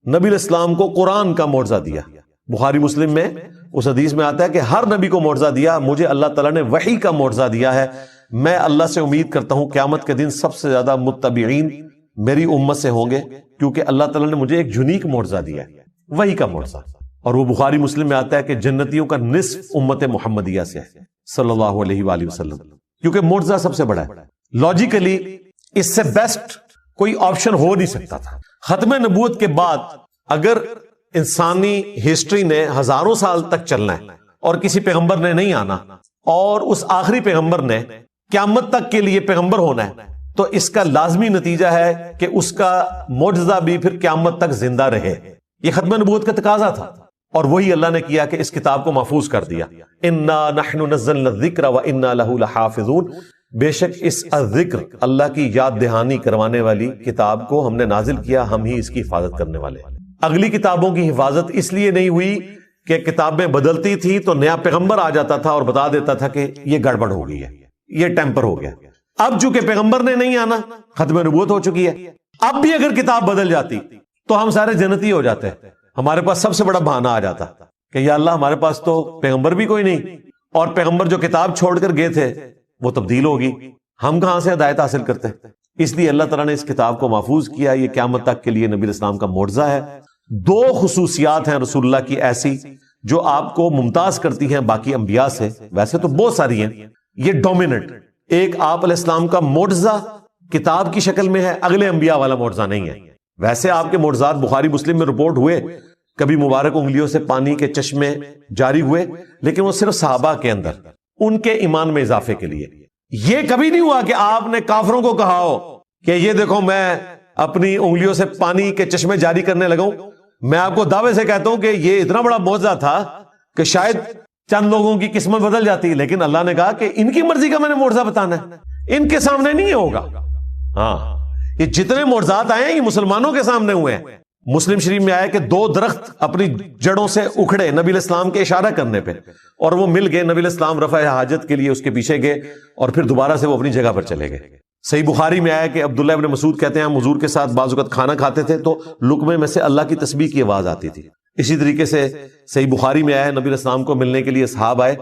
[SPEAKER 1] نبی علیہ السلام کو قرآن کا معجزہ دیا. بخاری مسلم میں اس حدیث میں آتا ہے کہ ہر نبی کو معجزہ دیا، مجھے اللہ تعالیٰ نے وحی کا معجزہ دیا ہے. میں اللہ سے امید کرتا ہوں قیامت کے دن سب سے زیادہ متبعین میری امت سے ہوں گے، کیونکہ اللہ تعالیٰ نے مجھے ایک یونیک معجزہ دیا ہے، وحی کا معجزہ. اور وہ بخاری مسلم میں آتا ہے کہ جنتیوں کا نصف امت محمدیہ سے ہے صلی اللہ علیہ وآلہ وسلم، کیونکہ معجزہ سب سے بڑا ہے. لاجیکلی اس سے بیسٹ کوئی آپشن ہو نہیں سکتا تھا. ختم نبوت کے بعد اگر انسانی ہسٹری نے ہزاروں سال تک چلنا ہے اور کسی پیغمبر نے نہیں آنا اور اس آخری پیغمبر نے قیامت تک کے لیے پیغمبر ہونا ہے، تو اس کا لازمی نتیجہ ہے کہ اس کا معجزہ بھی پھر قیامت تک زندہ رہے. یہ ختم نبوت کا تقاضا تھا اور وہی اللہ نے کیا کہ اس کتاب کو محفوظ کر دیا. انا نحن نزلنا الذکر وانا لہ لحافظون، بے شک اس ذکر اللہ کی یاد دہانی کروانے والی کتاب کو ہم نے نازل کیا، ہم ہی اس کی حفاظت کرنے والے. اگلی کتابوں کی حفاظت اس لیے نہیں ہوئی کہ کتابیں بدلتی تھی تو نیا پیغمبر آ جاتا تھا اور بتا دیتا تھا کہ یہ گڑبڑ ہو گئی ہے، یہ ٹیمپر ہو گیا. اب چونکہ پیغمبر نے نہیں آنا، ختم نبوت ہو چکی ہے. اب بھی اگر کتاب بدل جاتی تو ہم سارے جنتی ہو جاتے. ہمارے پاس سب سے بڑا بہانہ آ جاتا کہ یا اللہ ہمارے پاس تو پیغمبر بھی کوئی نہیں، اور پیغمبر جو کتاب چھوڑ کر گئے تھے وہ تبدیل ہوگی، ہم کہاں سے ہدایت حاصل کرتے. اس لیے اللہ تعالیٰ نے اس کتاب کو محفوظ کیا. یہ قیامت تک کے لیے نبی علیہ السلام کا معجزہ ہے. 2 خصوصیات ہیں رسول اللہ کی ایسی جو آپ کو ممتاز کرتی ہیں باقی انبیاء سے. ویسے تو بہت ساری ہیں، یہ ڈومیننٹ. ایک آپ علیہ السلام کا معجزہ کتاب کی شکل میں ہے، اگلے انبیاء والا معجزہ نہیں ہے. ویسے آپ کے معجزات بخاری مسلم میں رپورٹ ہوئے، کبھی مبارک انگلیوں سے پانی کے چشمے جاری ہوئے، لیکن وہ صرف صحابہ کے اندر ان کے ایمان میں اضافے کے لیے. یہ کبھی نہیں ہوا کہ آپ نے کافروں کو کہا ہو کہ یہ دیکھو میں اپنی انگلیوں سے پانی کے چشمے جاری کرنے لگا ہوں. میں آپ کو دعوے سے کہتا ہوں کہ یہ اتنا بڑا معجزہ تھا کہ شاید چند لوگوں کی قسمت بدل جاتی، لیکن اللہ نے کہا کہ ان کی مرضی کا میں نے معجزہ بتانا ہے، ان کے سامنے نہیں ہوگا. ہاں، یہ جتنے معجزات آئے ہیں یہ مسلمانوں کے سامنے ہوئے ہیں. مسلم شریف میں آیا کہ 2 درخت اپنی جڑوں سے اکھڑے نبی علیہ السلام کے اشارہ کرنے پہ، اور وہ مل گئے. نبی علیہ السلام رفع حاجت کے لیے اس کے پیچھے گئے اور پھر دوبارہ سے وہ اپنی جگہ پر چلے گئے. صحیح بخاری میں آیا کہ عبداللہ ابن مسعود کہتے ہیں ہم حضور کے ساتھ بعض اوقات کھانا کھاتے تھے تو لقمے میں سے اللہ کی تسبیح کی آواز آتی تھی. اسی طریقے سے صحیح بخاری میں آیا نبی علیہ السلام کو ملنے کے لیے اصحاب آئے،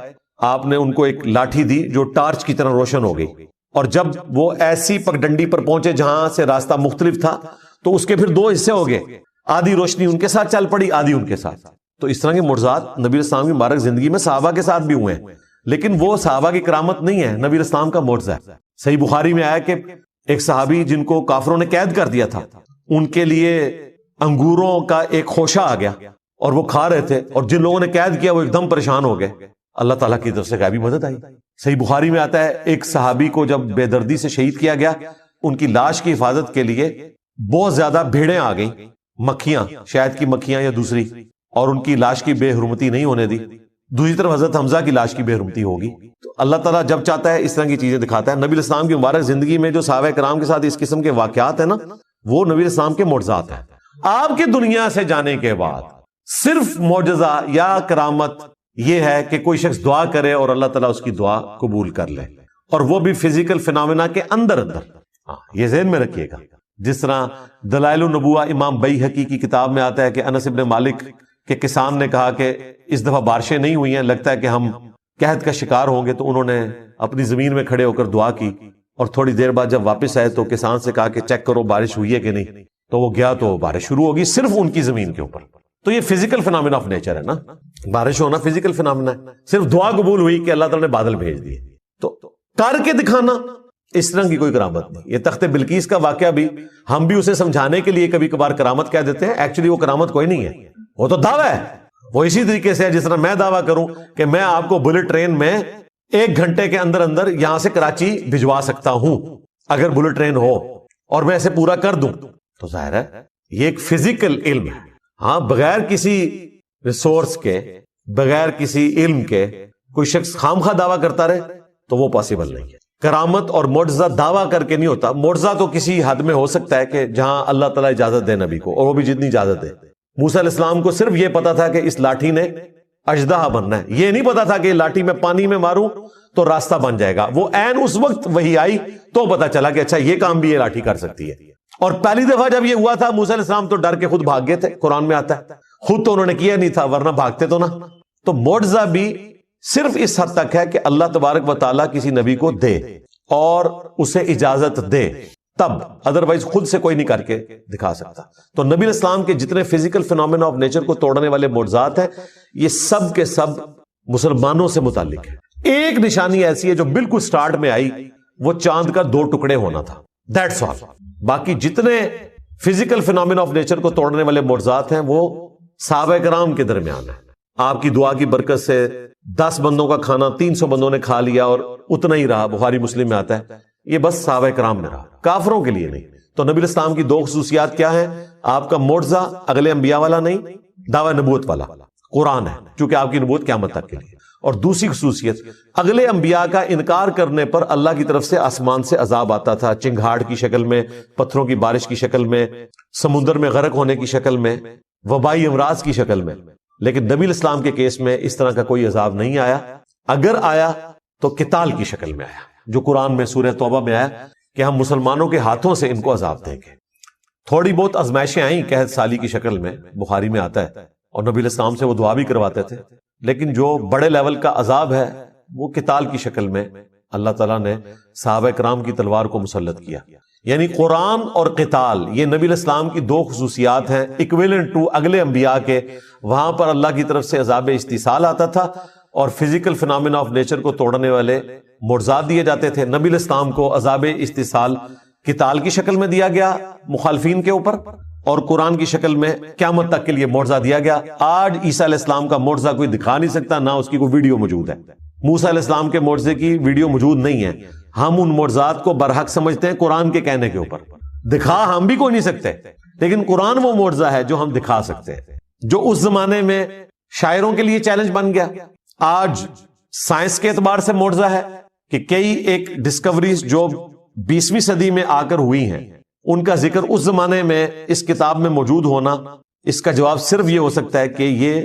[SPEAKER 1] آپ نے ان کو ایک لاٹھی دی جو ٹارچ کی طرح روشن ہو گئی، اور جب وہ ایسی پگڈنڈی پر پہنچے جہاں سے راستہ مختلف تھا تو اس کے پھر 2 حصے ہو گئے، آدھی روشنی ان کے ساتھ چل پڑی، آدھی ان کے ساتھ. تو اس طرح کے معجزات نبی علیہ السلام کی مبارک زندگی میں صحابہ کے ساتھ بھی ہوئے ہیں، لیکن وہ صحابہ کی کرامت نہیں ہے، نبی علیہ السلام کا معجزہ ہے. صحیح بخاری میں آیا کہ ایک صحابی جن کو کافروں نے قید کر دیا تھا، ان کے لیے انگوروں کا ایک خوشہ آ گیا اور وہ کھا رہے تھے، اور جن لوگوں نے قید کیا وہ ایک دم پریشان ہو گئے. اللہ تعالیٰ کی طرف سے غیبی مدد آئی. صحیح بخاری میں آتا ہے ایک صحابی کو جب بے دردی سے شہید کیا گیا، ان کی لاش کی حفاظت کے لیے بہت زیادہ بھیڑیں آ گئیں، مکھیاں، شاید کی مکھیاں یا دوسری، اور ان کی لاش کی بے حرمتی نہیں ہونے دی. دوسری طرف حضرت حمزہ کی لاش کی بے حرمتی ہوگی. تو اللہ تعالیٰ جب چاہتا ہے اس طرح کی چیزیں دکھاتا ہے. نبی علیہ السلام کی مبارک زندگی میں جو صحابہ کرام کے ساتھ اس قسم کے واقعات ہیں نا، وہ نبی علیہ السلام کے معجزات ہیں. آپ کے دنیا سے جانے کے بعد صرف معجزہ یا کرامت یہ ہے کہ کوئی شخص دعا کرے اور اللہ تعالیٰ اس کی دعا قبول کر لے، اور وہ بھی فزیکل فینومینا کے اندر. یہ ذہن میں رکھیے گا. جس طرح دلائل النبوہ امام بیہقی کی کتاب میں آتا ہے کہ انس ابن مالک کے کسان نے کہا کہ اس دفعہ بارشیں نہیں ہوئی ہیں، لگتا ہے کہ ہم قحط کا شکار ہوں گے. تو انہوں نے اپنی زمین میں کھڑے ہو کر دعا کی، اور تھوڑی دیر بعد جب واپس آئے تو کسان سے کہا کہ چیک کرو بارش ہوئی ہے کہ نہیں. تو وہ گیا تو بارش شروع ہوگی صرف ان کی زمین کے اوپر. تو یہ فزیکل فینومینا آف نیچر ہے نا، بارش ہونا فزیکل فینومینا ہے. صرف دعا قبول ہوئی کہ اللہ تعالیٰ نے بادل بھیج دیے. تو کر کے دکھانا اس طرح کی کوئی کرامت نہیں. یہ تخت بلقیس کا واقعہ بھی ہم بھی اسے سمجھانے کے لیے کبھی کبھار کرامت کہہ دیتے ہیں، ایکچولی وہ کرامت کوئی نہیں ہے، وہ تو دعویٰ ہے. وہ اسی طریقے سے ہے جس طرح میں دعویٰ کروں کہ میں آپ کو بلٹ ٹرین میں 1 گھنٹے کے اندر اندر یہاں سے کراچی بھجوا سکتا ہوں اگر بلٹ ٹرین ہو، اور میں اسے پورا کر دوں. تو ظاہر ہے یہ ایک فزیکل علم ہے. ہاں، بغیر کسی ریسورس کے، بغیر کسی علم کے کوئی شخص خامخواہ دعویٰ کرتا رہے تو وہ پاسبل نہیں ہے. کرامت اور معجزہ دعویٰ کر کے نہیں ہوتا. معجزہ تو کسی حد میں ہو سکتا ہے کہ جہاں اللہ تعالیٰ اجازت دے نبی کو، اور وہ بھی جتنی اجازت دے. موسیٰ علیہ السلام کو صرف یہ پتا تھا کہ اس لاٹھی نے اژدہا بننا ہے، یہ نہیں پتا تھا کہ لاٹھی میں پانی میں ماروں تو راستہ بن جائے گا. وہ عین اس وقت وحی آئی تو پتا چلا کہ اچھا یہ کام بھی یہ لاٹھی کر سکتی ہے. اور پہلی دفعہ جب یہ ہوا تھا موسیٰ علیہ السلام تو ڈر کے خود بھاگ گئے تھے، قرآن میں آتا ہے. خود تو انہوں نے کیا نہیں تھا ورنہ بھاگتے تو نا. تو معجزہ بھی صرف اس حد تک ہے کہ اللہ تبارک و تعالیٰ کسی نبی کو دے اور اسے اجازت دے، تب ادروائز خود سے کوئی نہیں کر کے دکھا سکتا. تو نبی علیہ السلام کے جتنے فزیکل فینومینا آف نیچر کو توڑنے والے معجزات ہیں یہ سب کے سب مسلمانوں سے متعلق ہے. ایک نشانی ایسی ہے جو بالکل سٹارٹ میں آئی، وہ چاند کا 2 ٹکڑے ہونا تھا، دیٹس آل. باقی جتنے فزیکل فینومینا آف نیچر کو توڑنے والے معجزات ہیں وہ صحابہ کرام کے درمیان ہیں. آپ کی دعا کی برکت سے 10 بندوں کا کھانا 300 بندوں نے کھا لیا اور اتنا ہی رہا، بخاری مسلم میں آتا ہے. یہ بس صحابہ کرام میں رہا، کافروں کے لیے نہیں. تو نبی علیہ السلام کی 2 خصوصیات کیا ہیں؟ آپ کا معجزہ اگلے انبیاء والا نہیں، دعوی نبوت والا قرآن ہے، چونکہ آپ کی نبوت قیامت تک کے لیے. اور دوسری خصوصیت، اگلے انبیاء کا انکار کرنے پر اللہ کی طرف سے آسمان سے عذاب آتا تھا، چنگھاڑ کی شکل میں، پتھروں کی بارش کی شکل میں، سمندر میں غرق ہونے کی شکل میں، وبائی امراض کی شکل میں. لیکن نبی علیہ السلام کے کیس میں اس طرح کا کوئی عذاب نہیں آیا. اگر آیا تو قتال کی شکل میں آیا، جو قرآن میں سورہ توبہ میں آیا کہ ہم مسلمانوں کے ہاتھوں سے ان کو عذاب دیں گے. تھوڑی بہت آزمائشیں آئیں قحط سالی کی شکل میں، بخاری میں آتا ہے، اور نبی علیہ السلام سے وہ دعا بھی کرواتے تھے، لیکن جو بڑے لیول کا عذاب ہے وہ قتال کی شکل میں اللہ تعالیٰ نے صحابہ کرام کی تلوار کو مسلط کیا. یعنی قرآن اور قتال یہ نبی علیہ السلام کی دو خصوصیات ہیں ایکویلنٹ ٹو اگلے انبیاء کے. وہاں پر اللہ کی طرف سے عذاب استحصال آتا تھا اور فزیکل فنامنا آف نیچر کو توڑنے والے معجزات دیے جاتے تھے. نبی علیہ السلام کو عذاب استحصال قتال کی شکل میں دیا گیا مخالفین کے اوپر، اور قرآن کی شکل میں قیامت تک کے لیے معجزہ دیا گیا. آج عیسیٰ علیہ السلام کا معجزہ کوئی دکھا نہیں سکتا، نہ اس کی کوئی ویڈیو موجود ہے. موسیٰ علیہ السلام کے معجزے کی ویڈیو موجود نہیں ہے. ہم ان معجزات کو برحق سمجھتے ہیں قرآن کے کہنے کے اوپر. دکھا ہم بھی کوئی نہیں سکتے، لیکن قرآن وہ معجزہ ہے جو ہم دکھا سکتے ہیں، جو اس زمانے میں شاعروں کے لیے چیلنج بن گیا. آج سائنس کے اعتبار سے معجزہ ہے کہ کئی ایک ڈسکوریز جو 20ویں صدی میں آ کر ہوئی ہیں، ان کا ذکر اس زمانے میں اس کتاب میں موجود ہونا، اس کا جواب صرف یہ ہو سکتا ہے کہ یہ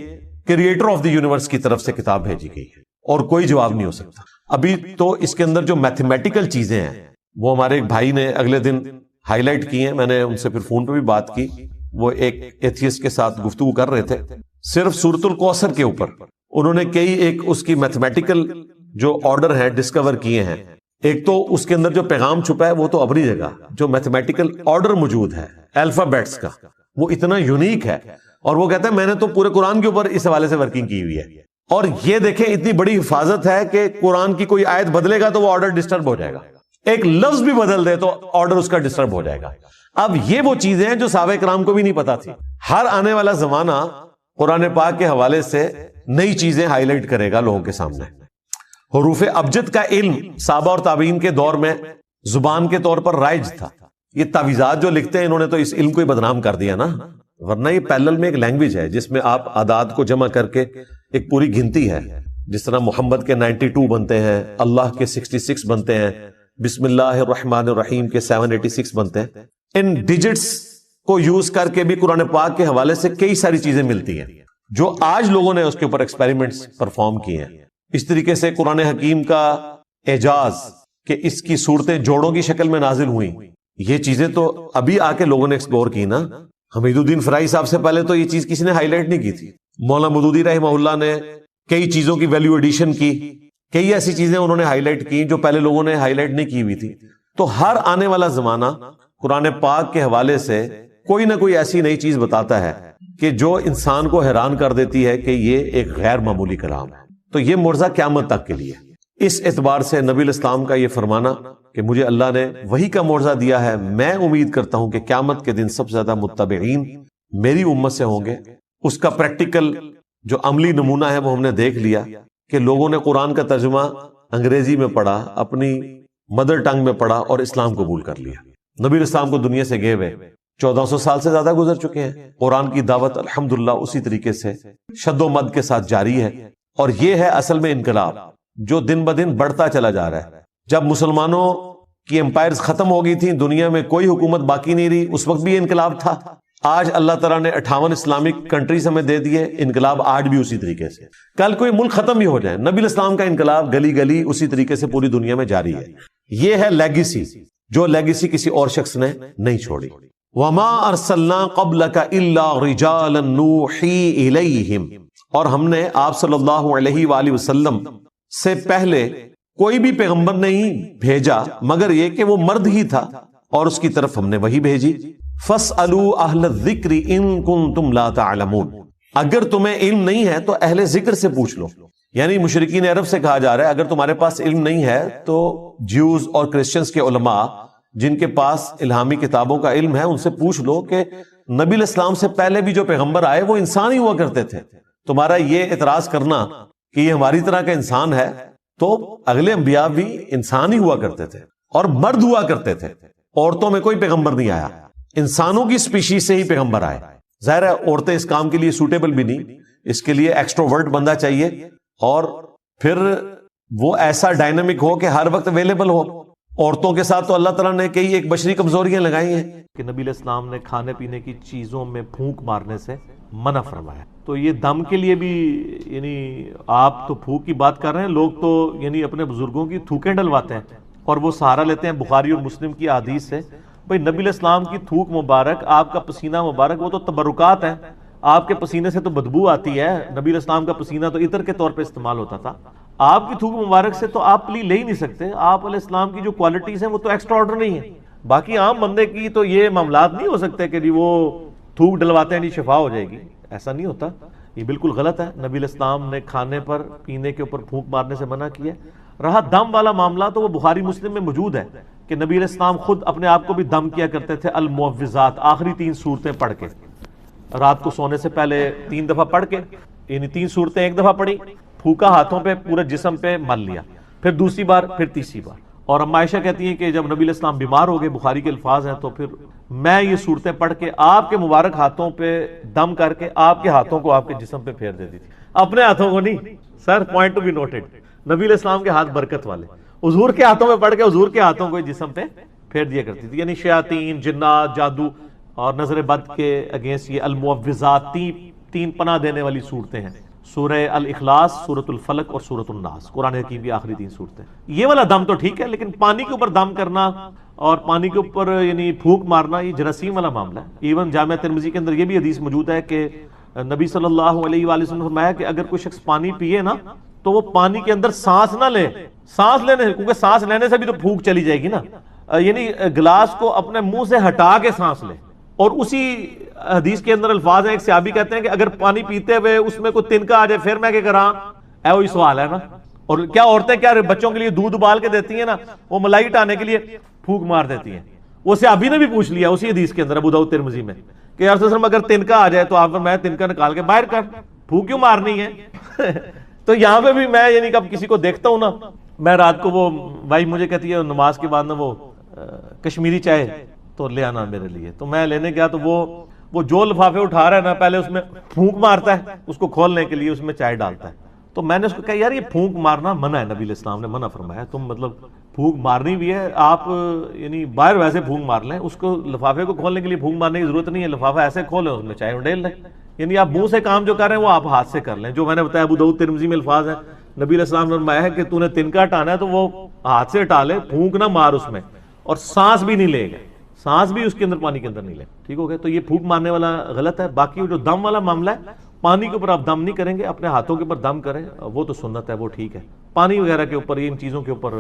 [SPEAKER 1] کریٹر آف دی یونیورس کی طرف سے کتاب بھیجی گئی ہے، اور کوئی جواب نہیں ہو سکتا. ابھی تو اس کے اندر جو میتھمیٹیکل چیزیں ہیں وہ ہمارے ایک بھائی نے اگلے دن ہائی لائٹ کی ہیں، میں نے ان سے پھر فون پہ بھی بات کی. وہ ایک ایتھیسٹ کے ساتھ گفتگو کر رہے تھے صرف سورۃ الکوثر کے اوپر. انہوں نے کئی ایک اس کی میتھمیٹیکل جو آرڈر ہیں ڈسکور کیے ہیں. ایک تو اس کے اندر جو پیغام چھپا ہے وہ تو اپنی جگہ، جو میتھمیٹیکل آرڈر موجود ہے الفابیٹس کا وہ اتنا یونیک ہے. اور وہ کہتا ہے میں نے تو پورے قرآن کے اوپر اس حوالے سے ورکنگ کی ہوئی ہے. اور یہ دیکھیں اتنی بڑی حفاظت ہے کہ قرآن کی کوئی آیت بدلے گا تو وہ آرڈر ڈسٹرب ہو جائے گا، ایک لفظ بھی بدل دے تو آرڈر اس کا ڈسٹرب ہو جائے گا. اب یہ وہ چیزیں ہیں جو صحابہ کرام کو بھی نہیں پتا تھی. ہر آنے والا زمانہ قرآن پاک کے حوالے سے نئی چیزیں ہائی لائٹ کرے گا لوگوں کے سامنے. حروف ابجد کا علم صحابہ اور تابعین کے دور میں زبان کے طور پر رائج تھا. یہ تعویذات جو لکھتے ہیں انہوں نے تو اس علم کو ہی بدنام کر دیا نا، ورنہ یہ پیرلل میں ایک لینگویج ہے جس میں آپ اعداد کو جمع کر کے ایک پوری گنتی ہے. جس طرح محمد کے 92 بنتے ہیں، اللہ کے 66 بنتے ہیں، بسم اللہ الرحمن الرحیم کے 786 بنتے ہیں. ان ڈیجٹس کو یوز کر کے بھی قرآن پاک کے حوالے سے کئی ساری چیزیں ملتی ہیں جو آج لوگوں نے اس کے اوپر ایکسپیریمنٹس پرفارم کیے ہیں. اس طریقے سے قرآن حکیم کا اعجاز کہ اس کی صورتیں جوڑوں کی شکل میں نازل ہوئیں، یہ چیزیں تو ابھی آ کے لوگوں نے ایکسپلور کی نا. حمید الدین فرائی صاحب سے پہلے تو یہ چیز کسی نے ہائی لائٹ نہیں کی تھی. مولانا مودودی رحمہ اللہ نے کئی چیزوں کی ویلیو ایڈیشن کی، کئی ایسی چیزیں انہوں نے ہائی لائٹ کی جو پہلے لوگوں نے ہائی لائٹ نہیں کی ہوئی تھی. تو ہر آنے والا زمانہ قرآن پاک کے حوالے سے کوئی نہ کوئی ایسی نئی چیز بتاتا ہے کہ جو انسان کو حیران کر دیتی ہے کہ یہ ایک غیر معمولی کلام ہے. تو یہ معجزہ قیامت تک کے لیے. اس اعتبار سے نبی علیہ السلام کا یہ فرمانا کہ مجھے اللہ نے وحی کا معجزہ دیا ہے، میں امید کرتا ہوں کہ قیامت کے دن سب سے زیادہ متبعین میری امت سے ہوں گے. اس کا پریکٹیکل جو عملی نمونہ ہے وہ ہم نے دیکھ لیا کہ لوگوں نے قرآن کا ترجمہ انگریزی میں پڑھا، اپنی مدر ٹنگ میں پڑھا اور اسلام قبول کر لیا. نبی علیہ السلام کو دنیا سے گئے ہوئے 1400 سال سے زیادہ گزر چکے ہیں. قرآن کی دعوت الحمدللہ اسی طریقے سے شد و مد کے ساتھ جاری ہے. اور یہ ہے اصل میں انقلاب جو دن بدن بڑھتا چلا جا رہا ہے. جب مسلمانوں کی امپائرز ختم ہو گئی تھیں، دنیا میں کوئی حکومت باقی نہیں رہی، اس وقت بھی انقلاب تھا. آج اللہ تعالیٰ نے 58 اسلامک کنٹریز ہمیں دے دیے، انقلاب آج بھی اسی طریقے سے. کل کوئی ملک ختم بھی ہو جائے، نبی علیہ السلام کا انقلاب گلی گلی اسی طریقے سے پوری دنیا میں جاری ہے. یہ ہے لیگیسی، جو لیگیسی کسی اور شخص نے نہیں چھوڑی. وَمَا أَرْسَلْنَا قَبْلَكَ إِلَّا رِجَالًا نُوحِي إِلَيْهِمْ، اور ہم نے آپ صلی اللہ علیہ وآلہ وسلم سے پہلے کوئی بھی پیغمبر نہیں بھیجا مگر یہ کہ وہ مرد ہی تھا اور اس کی طرف ہم نے وہی بھیجی. فَاسْأَلُوا أَهْلَ الذِّكْرِ إِن كُنتُمْ لَا تَعْلَمُونَ، اگر تمہیں علم نہیں ہے تو اہل ذکر سے پوچھ لو. یعنی مشرکین عرب سے کہا جا رہا ہے اگر تمہارے پاس علم نہیں ہے تو جیوز اور کرسچنز کے علماء جن کے پاس الہامی کتابوں کا علم ہے ان سے پوچھ لو کہ نبی علیہ السلام سے پہلے بھی جو پیغمبر آئے وہ انسان ہی ہوا کرتے تھے. تمہارا یہ اعتراض کرنا کہ یہ ہماری طرح کا انسان ہے، تو اگلے انبیاء بھی انسان ہی ہوا کرتے تھے اور مرد ہوا کرتے تھے. عورتوں میں کوئی پیغمبر نہیں آیا، انسانوں کی سپیشیز سے ہی پیغمبر آئے. ظاہر ہے عورتیں اس کام کے لیے سوٹیبل بھی نہیں، اس کے لیے ایکسٹروورٹ بندہ چاہیے اور پھر وہ ایسا ڈائنامک ہو کہ ہر وقت اویلیبل ہو. عورتوں کے ساتھ تو اللہ تعالیٰ نے کئی ایک بشری کمزوریاں لگائی ہیں کہ نبی علیہ السلام نے کھانے پینے کی چیزوں میں پھونک مارنے سے منع فرمایا. تو یہ دم کے لیے بھی، یعنی آپ تو پھونک کی بات کر رہے ہیں، لوگ تو یعنی اپنے بزرگوں کی تھوکیں ڈلواتے ہیں اور وہ سہارا لیتے ہیں بخاری اور مسلم کی احادیث سے بھئی نبی علیہ السلام کی تھوک مبارک، آپ کا پسینہ مبارک، وہ تو تبرکات ہیں. آپ کے پسینے سے تو بدبو آتی ہے، نبی علیہ السلام کا پسینہ تو عطر کے طور پہ استعمال ہوتا تھا. آپ کی تھوک مبارک سے تو آپ پلی لے ہی نہیں سکتے. آپ علیہ السلام کی جو کوالٹیز ہیں وہ تو ایکسٹرا آرڈنری ہیں. باقی عام بندے کی تو یہ معاملات نہیں ہو سکتے کہ جی وہ تھوک ڈلواتے ہیں جی شفا ہو جائے گی، ایسا نہیں ہوتا. یہ بالکل غلط ہے. نبی علیہ السلام نے کھانے پر پینے کے اوپر پھونک مارنے سے منع کیا. رہا دم والا معاملہ تو وہ بخاری مسلم میں موجود ہے کہ نبی علیہ السلام خود اپنے آپ کو بھی دم کیا کرتے تھے. المعوذات، آخری 3 سورتیں پڑھ کے، رات کو سونے سے پہلے 3 دفعہ پڑھ کے، یعنی 3 سورتیں ایک دفعہ پڑھی، پھونکا ہاتھوں پہ، پورے جسم پہ مل لیا، پھر دوسری بار، پھر تیسری بار. اور اما عائشہ کہتی ہیں کہ جب نبی علیہ السلام بیمار ہو گئے، بخاری کے الفاظ ہیں، تو پھر میں یہ صورتیں پڑھ کے آپ کے مبارک ہاتھوں پہ دم کر کے آپ کے ہاتھوں کو آپ کے جسم پہ پھیر دیتی تھی. اپنے ہاتھوں کو نہیں سر، پوائنٹ ٹو بی نوٹڈ. نبی علیہ السلام کے ہاتھ برکت والے، حضور کے ہاتھوں پہ پڑھ کے حضور کے ہاتھوں کو جسم پہ پھیر دیا کرتی تھی. یعنی شیاطین، جنات، جادو اور نظر بد کے اگینسٹ یہ المعوذات 3 پناہ دینے والی صورتیں ہیں. سورہ الاخلاص، سورۃ الفلق اور سورۃ الناس، قرآن حکیم کی آخری 3 صورتیں. یہ والا دم تو ٹھیک ہے، لیکن پانی کے اوپر دم کرنا اور پانی کے اوپر یعنی پھونک مارنا یہ جراثیم والا معاملہ ہے. ایون جامعہ ترمذی کے اندر یہ بھی حدیث موجود ہے کہ نبی صلی اللہ علیہ وآلہ وسلم نے فرمایا کہ اگر کوئی شخص پانی پیے نا تو وہ پانی کے اندر سانس نہ لے. سانس لینے، کیونکہ سانس لینے سے بھی تو پھونک چلی جائے گی نا، یعنی گلاس کو اپنے منہ سے ہٹا کے سانس لے. اور اسی حدیث کے اندر الفاظ ہیں، ایک صحابی کہتے ہیں کہ اگر پانی پیتے ہوئے اس میں کوئی تنکا آ جائے پھر میں کیا کراں؟ وہی سوال ہے نا. اور کیا عورتیں کیا بچوں کے لیے دودھ ابال کے دیتی ہیں نا، وہ ملائی ہٹانے کے لیے پھونک مار دیتی ہیں. وہ صحابی نے بھی پوچھ لیا اسی حدیث کے اندر ابو داؤد ترمذی میں کہ یا رسول اللہ اگر تنکا آ جائے تو آپ میں تنکا نکال کے باہر کر، پھونک کیوں مارنی ہے؟ تو یہاں پہ بھی میں یعنی کب کسی کو دیکھتا ہوں نا، میں رات کو وہ بھائی مجھے کہتی ہے نماز کے بعد نا وہ کشمیری چائے تو لے آنا میرے لیے. تو میں لینے گیا تو وہ جو لفافے اٹھا رہا ہے نا پہلے اس میں پھونک مارتا ہے، اس کو کھولنے کے لیے اس میں چائے ڈالتا ہے. تو میں نے اس کو کہا یار یہ پھونک مارنا منع ہے، نبی علیہ السلام نے منع فرمایا. تم مطلب پھونک مارنی بھی ہے، آپ یعنی باہر ویسے پھونک مار لیں، اس کو لفافے کو کھولنے کے لیے پھونک مارنے کی ضرورت نہیں ہے. لفافہ ایسے کھولیں، اس میں چائے ڈال لیں. یعنی آپ منہ سے کام جو کر رہے ہیں وہ آپ ہاتھ سے کر لیں. جو میں نے بتایا ابو داؤد ترمذی میں الفاظ ہیں، نبی علیہ السلام نے فرمایا ہے کہ تو نے تنکا ہٹانا ہے تو وہ ہاتھ سے ہٹا لے، پھونک نہ مار اس میں، اور سانس بھی نہیں لے گا، سانس بھی اس کے اندر پانی کے اندر نہیں لے. ٹھیک ہو گیا؟ تو یہ پھونک مارنے والا غلط ہے. باقی جو دم والا معاملہ ہے، پانی کے اوپر آپ دم نہیں کریں گے، اپنے ہاتھوں کے اوپر دم کریں، وہ تو سنت ہے، وہ ٹھیک ہے. پانی وغیرہ کے اوپر ان چیزوں کے اوپر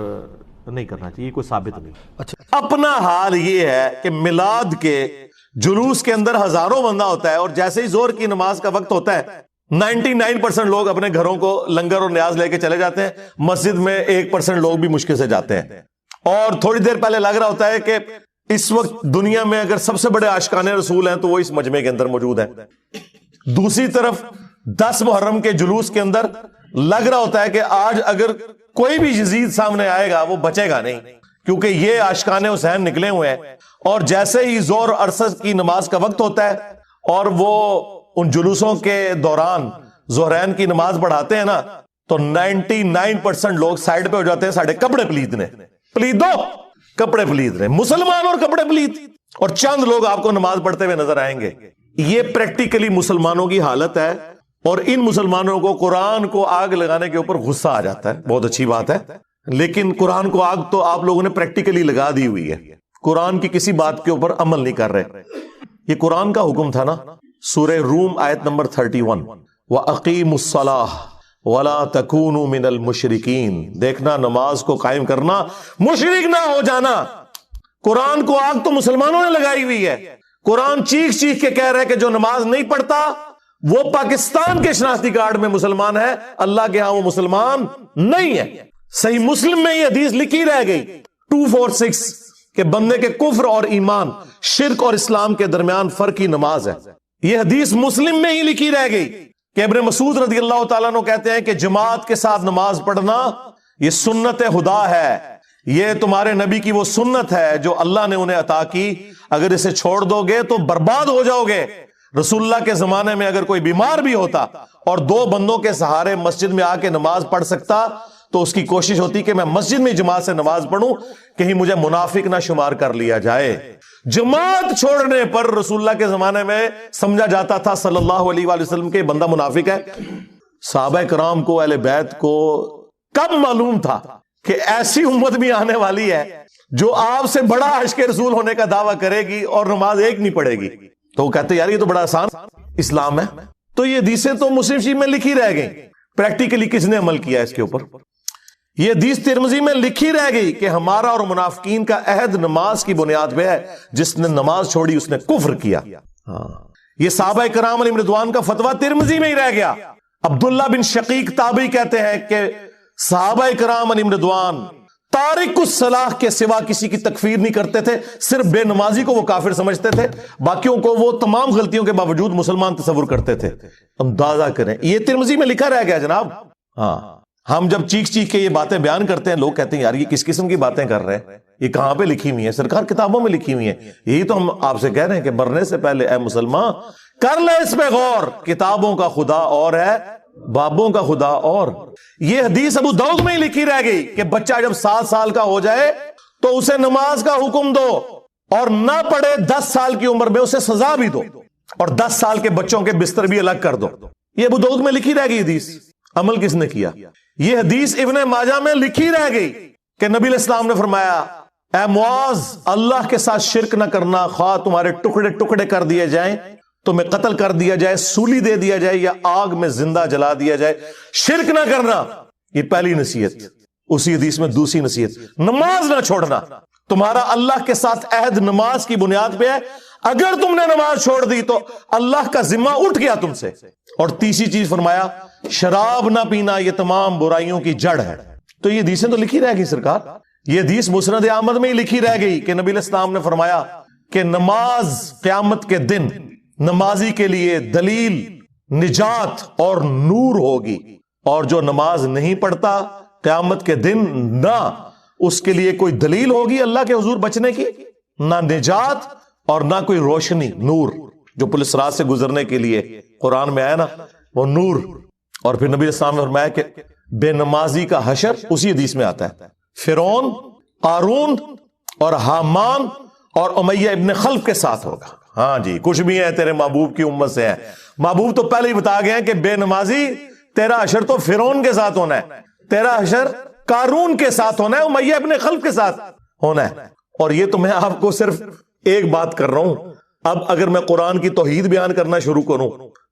[SPEAKER 1] نہیں کرنا چاہیے، کوئی ثابت نہیں.
[SPEAKER 3] اچھا، اپنا حال یہ ہے کہ میلاد کے جلوس کے اندر ہزاروں بندہ ہوتا ہے، اور جیسے ہی زور کی نماز کا وقت ہوتا ہے 99% لوگ اپنے گھروں کو لنگر اور نیاز لے کے چلے جاتے ہیں. مسجد میں 1% لوگ بھی مشکل سے جاتے ہیں. اور تھوڑی دیر پہلے لگ رہا ہوتا ہے کہ اس وقت دنیا میں اگر سب سے بڑے عاشقان رسول ہیں تو وہ اس مجمع کے اندر موجود ہیں. دوسری طرف 10 محرم کے جلوس کے اندر لگ رہا ہوتا ہے کہ آج اگر کوئی بھی یزید سامنے آئے گا وہ بچے گا نہیں، کیونکہ یہ عاشقان حسین نکلے ہوئے ہیں. اور جیسے ہی زور اور عصر کی نماز کا وقت ہوتا ہے اور وہ ان جلوسوں کے دوران ظہرین کی نماز پڑھاتے ہیں نا، تو 99% لوگ سائڈ پہ ہو جاتے ہیں. ساڑھے کپڑے پلیدنے، پلیدو کپڑے پلید رہے، مسلمان اور کپڑے پلید، اور چند لوگ آپ کو نماز پڑھتے ہوئے نظر آئیں گے. یہ پریکٹیکلی مسلمانوں کی حالت ہے. اور ان مسلمانوں کو قرآن کو آگ لگانے کے اوپر غصہ آ جاتا ہے. بہت اچھی بات ہے، لیکن قرآن کو آگ تو آپ لوگوں نے پریکٹیکلی لگا دی ہوئی ہے، قرآن کی کسی بات کے اوپر عمل نہیں کر رہے. یہ قرآن کا حکم تھا نا. سورہ روم آیت نمبر 31، وَأَقِيمُوا الصَّلَاةَ وَلَا تَكُونُوا مِنَ الْمُشْرِكِينَ. دیکھنا نماز کو قائم کرنا، مشرک نہ ہو جانا. قرآن کو آگ تو مسلمانوں نے لگائی ہوئی ہے. قرآن چیخ چیخ کے کہہ رہے کہ جو نماز نہیں پڑھتا وہ پاکستان کے شناختی کارڈ میں مسلمان ہے، اللہ کے ہاں وہ مسلمان نہیں ہے. صحیح مسلم میں یہ حدیث لکھی رہ گئی 246 کہ بندے کے کفر اور ایمان، شرک اور اسلام کے درمیان فرق کی نماز ہے. یہ حدیث مسلم میں ہی لکھی رہ گئی کہ ابن مسعود رضی اللہ تعالیٰ عنہ کہتے ہیں کہ جماعت کے ساتھ نماز پڑھنا یہ سنت خدا ہے، یہ تمہارے نبی کی وہ سنت ہے جو اللہ نے انہیں عطا کی. اگر اسے چھوڑ دو گے تو برباد ہو جاؤ گے. رسول اللہ کے زمانے میں اگر کوئی بیمار بھی ہوتا اور 2 بندوں کے سہارے مسجد میں آ کے نماز پڑھ سکتا تو اس کی کوشش ہوتی کہ میں مسجد میں جماعت سے نماز پڑھوں، کہیں مجھے منافق نہ شمار کر لیا جائے. جماعت چھوڑنے پر رسول اللہ کے زمانے میں سمجھا جاتا تھا صلی اللہ علیہ وآلہ وسلم کے بندہ منافق ہے. صحابہ کرام کو، اہل بیت کو کب معلوم تھا کہ ایسی امت بھی آنے والی ہے جو آپ سے بڑا عشق رسول ہونے کا دعویٰ کرے گی اور نماز ایک نہیں پڑھے گی. تو وہ کہتے یار یہ تو بڑا آسان اسلام ہے. تو یہ حدیثیں تو مسلم شریف میں لکھی رہ گئی, پریکٹیکلی کس نے عمل کیا اس کے اوپر؟ یہ حدیث ترمذی میں لکھی رہ گئی کہ ہمارا اور منافقین کا عہد نماز کی بنیاد پہ ہے, جس نے نماز چھوڑی اس نے کفر کیا. یہ صحابہ کرام علیہم رضوان کا فتویٰ ترمذی میں ہی رہ گیا. عبداللہ بن شقیق تابعی کہتے ہیں کہ صحابہ کرام علیہم رضوان تارک الصلاح کے سوا کسی کی تکفیر نہیں کرتے تھے, صرف بے نمازی کو وہ کافر سمجھتے تھے, باقیوں کو وہ تمام غلطیوں کے باوجود مسلمان تصور کرتے تھے. اندازہ کریں, یہ ترمذی میں لکھا رہ گیا جناب. ہاں, ہم جب چیخ چیخ کے یہ باتیں بیان کرتے ہیں, لوگ کہتے ہیں یار یہ کس قسم کی باتیں کر رہے ہیں, یہ کہاں پہ لکھی ہوئی ہیں؟ سرکار کتابوں میں لکھی ہوئی ہیں. یہی تو ہم آپ سے کہہ رہے ہیں کہ مرنے سے پہلے اے مسلمان کر لے اس پہ غور, کتابوں کا خدا اور ہے, بابوں کا خدا اور. یہ حدیث ابو داؤد میں ہی لکھی رہ گئی کہ بچہ جب 7 سال کا ہو جائے تو اسے نماز کا حکم دو, اور نہ پڑھے 10 سال کی عمر میں اسے سزا بھی دو, اور 10 سال کے بچوں کے بستر بھی الگ کر دو. یہ ابو داؤد میں لکھی رہ گئی حدیث. عمل کس نے کیا؟ یہ حدیث ابن ماجہ میں لکھی رہ گئی کہ نبی علیہ السلام نے فرمایا اے معاذ, اللہ کے ساتھ شرک نہ کرنا, خواہ تمہارے ٹکڑے ٹکڑے کر دیے جائیں, تمہیں قتل کر دیا جائے, سولی دے دیا جائے, یا آگ میں زندہ جلا دیا جائے, شرک نہ کرنا. یہ پہلی نصیحت. اسی حدیث میں دوسری نصیحت, نماز نہ چھوڑنا. تمہارا اللہ کے ساتھ عہد نماز کی بنیاد پہ ہے, اگر تم نے نماز چھوڑ دی تو اللہ کا ذمہ اٹھ گیا تم سے. اور تیسری چیز فرمایا شراب نہ پینا, یہ تمام برائیوں کی جڑ ہے. تو یہ حدیثیں تو لکھی رہ گئی سرکار. یہ حدیث مسند احمد میں ہی لکھی رہ گئی کہ نبی علیہ السلام نے فرمایا کہ نماز قیامت کے دن نمازی کے لیے دلیل, نجات اور نور ہوگی, اور جو نماز نہیں پڑھتا قیامت کے دن نہ اس کے لیے کوئی دلیل ہوگی اللہ کے حضور بچنے کی, نہ نجات اور نہ کوئی روشنی, نور جو پولیس رات سے گزرنے کے لیے قرآن میں آیا نا, وہ نور. اور پھر نبی السلام نے فرمایا کہ بے نمازی کا حشر اسی حدیث میں آتا ہے فرعون, قارون اور حامان اور امیہ ابن خلف کے ساتھ ہوگا. ہاں جی, کچھ بھی ہیں تیرے محبوب کی امت سے ہیں. محبوب تو پہلے ہی بتا گئے ہیں کہ بے نمازی تیرا حشر تو فرعون کے ساتھ ہونا ہے, تیرا حشر قارون کے ساتھ ہونا ہے, امیہ ابن خلف کے ساتھ ہونا ہے. اور یہ تو میں آپ کو صرف ایک بات کر رہا ہوں. اب اگر میں قرآن کی توحید بیان کرنا شروع کروں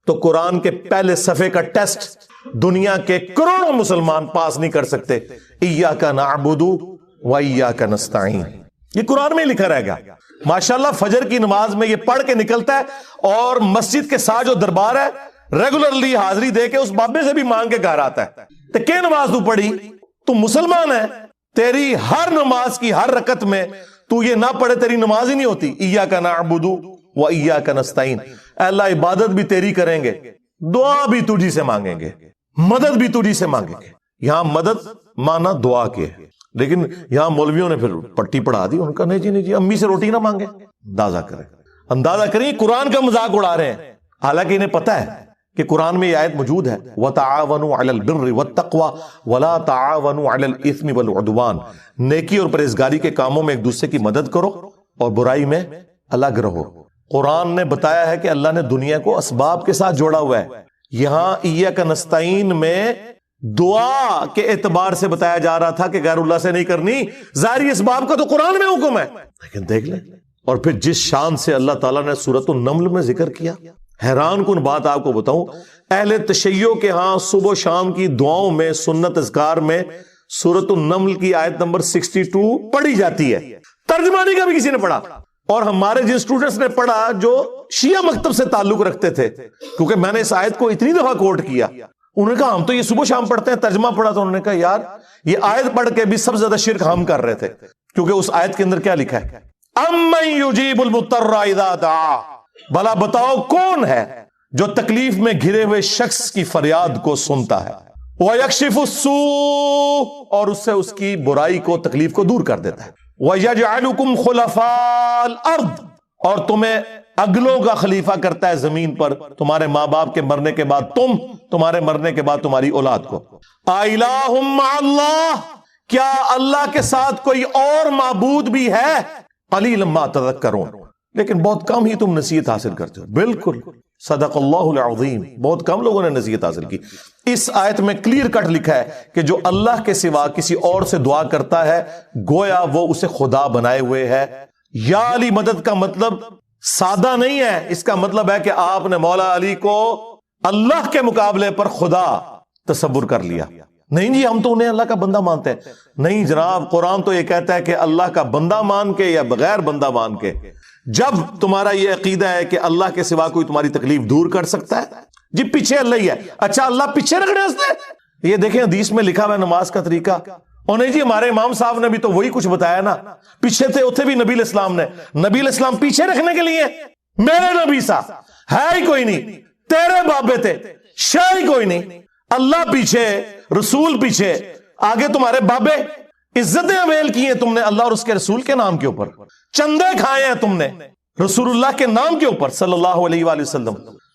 [SPEAKER 3] تو قرآن کے پہلے صفحے کا ٹیسٹ دنیا کے کروڑوں مسلمان پاس نہیں کر سکتے. ایاک نعبد و ایاک نستعین, یہ قرآن میں ہی لکھا رہ گیا. ماشاءاللہ فجر کی نماز میں یہ پڑھ کے نکلتا ہے, اور مسجد کے ساتھ جو دربار ہے ریگولرلی حاضری دے کے اس بابے سے بھی مانگ کے گھر آتا ہے. تو کہ نماز تو پڑھی, تو مسلمان ہے, تیری ہر نماز کی ہر رکعت میں تو یہ نہ پڑھے تیری نماز ہی نہیں ہوتی. ایاک نعبد و ایاک نستعین, اے اللہ عبادت بھی تیری کریں گے, دعا بھی تجھی سے مانگیں گے, مدد بھی تجھی سے مانگیں گے. یہاں مدد مانا دعا کے, لیکن یہاں مولویوں نے پھر پٹی پڑھا دی, ان کا نہیں جی نہیں جی, امی سے روٹی نہ مانگے. اندازہ کریں قرآن کا مذاق اڑا رہے ہیں, حالانکہ انہیں پتہ ہے کہ قرآن میں یہ آیت موجود ہے وَتَعَاوَنُوا عَلَى الْبِرِّ وَالتَّقْوَى وَلَا تَعَاوَنُوا عَلَى الْإِثْمِ وَالْعُدْوَانِ, نیکی اور پرہیزگاری کے کاموں میں ایک دوسرے کی مدد کرو اور برائی میں الگ رہو. قرآن نے بتایا ہے کہ اللہ نے دنیا کو اسباب کے ساتھ جوڑا ہوا ہے. یہاں ایاک نستعین میں دعا کے اعتبار سے بتایا جا رہا تھا کہ غیر اللہ سے نہیں کرنی, ظاہری اسباب کا تو قرآن میں حکم ہے. لیکن دیکھ لیں, اور پھر جس شان سے اللہ تعالیٰ نے سورۃ النمل میں ذکر کیا, حیران کن بات آپ کو بتاؤں, اہل تشیع کے ہاں صبح و شام کی دعاؤں میں سنت اذکار میں سورۃ النمل کی آیت نمبر 62 پڑھی جاتی ہے. ترجمہ نہیں کبھی کسی نے پڑھا, اور ہمارے جن اسٹوڈنٹس نے پڑھا جو شیعہ مکتب سے تعلق رکھتے تھے, کیونکہ میں نے اس آیت کو اتنی دفعہ کوٹ کیا, انہوں نے کہا ہم تو یہ صبح شام پڑھتے ہیں, ترجمہ پڑھا تو انہوں نے کہا یار یہ آیت پڑھ کے بھی سب سے زیادہ شرک ہم کر رہے تھے, کیونکہ اس آیت کے اندر کیا لکھا ہے, امن یجیب المضطر اذا دعا, بھلا بتاؤ کون ہے جو تکلیف میں گھرے ہوئے شخص کی فریاد کو سنتا ہے, وَيَكْشِفُ السُّوءَ, اور اس سے اس کی برائی کو تکلیف کو دور کر دیتا ہے, وَيَجْعَلُكُمْ خُلَفَاءَ الْأَرْضِ, اور تمہیں اگلوں کا خلیفہ کرتا ہے زمین پر, تمہارے ماں باپ کے مرنے کے بعد تم, تمہارے مرنے کے بعد تمہاری اولاد کو. أَإِلَٰهٌ مَّعَ اللَّهِ, کیا اللہ کے ساتھ کوئی اور معبود بھی ہے؟ قَلِيلًا مَّا تَذَكَّرُونَ, لیکن بہت کم ہی تم نصیحت حاصل کرتے ہو. بالکل صدق اللہ العظیم. بہت کم لوگوں نے نصیحت حاصل کی. اس آیت میں کلیئر کٹ لکھا ہے کہ جو اللہ کے سوا کسی اور سے دعا کرتا ہے گویا وہ اسے خدا بنائے ہوئے ہے. یا علی مدد کا مطلب سادہ نہیں ہے، اس کا مطلب ہے کہ آپ نے مولا علی کو اللہ کے مقابلے پر خدا تصور کر لیا. نہیں جی ہم تو انہیں اللہ کا بندہ مانتے ہیں. نہیں جناب، قرآن تو یہ کہتا ہے کہ اللہ کا بندہ مان کے یا بغیر بندہ مان کے. جب تمہارا یہ عقیدہ ہے کہ اللہ کے سوا کوئی تمہاری تکلیف دور کر سکتا ہے، جی پیچھے اللہ ہی ہے. اچھا اللہ پیچھے رکھنے سے یہ دیکھیں حدیث میں لکھا ہوا ہے نماز کا طریقہ. اور نہیں جی ہمارے امام صاحب نے بھی تو وہی کچھ بتایا نا، پیچھے تھے اتنے بھی نبی الاسلام نے. نبی الاسلام پیچھے رکھنے کے لیے، میرے نبی صاحب ہے ہی کوئی نہیں، تیرے بابے تھے شاہ ہی کوئی نہیں. اللہ پیچھے، رسول پیچھے، آگے تمہارے بابے. عزتیں اویل کی ہیں تم نے اللہ اور اس کے رسول کے نام کے اوپر، چندے کھائے ہیں تم نے رسول اللہ کے نام کے اوپر صلی اللہ علیہ وآلہ وسلم.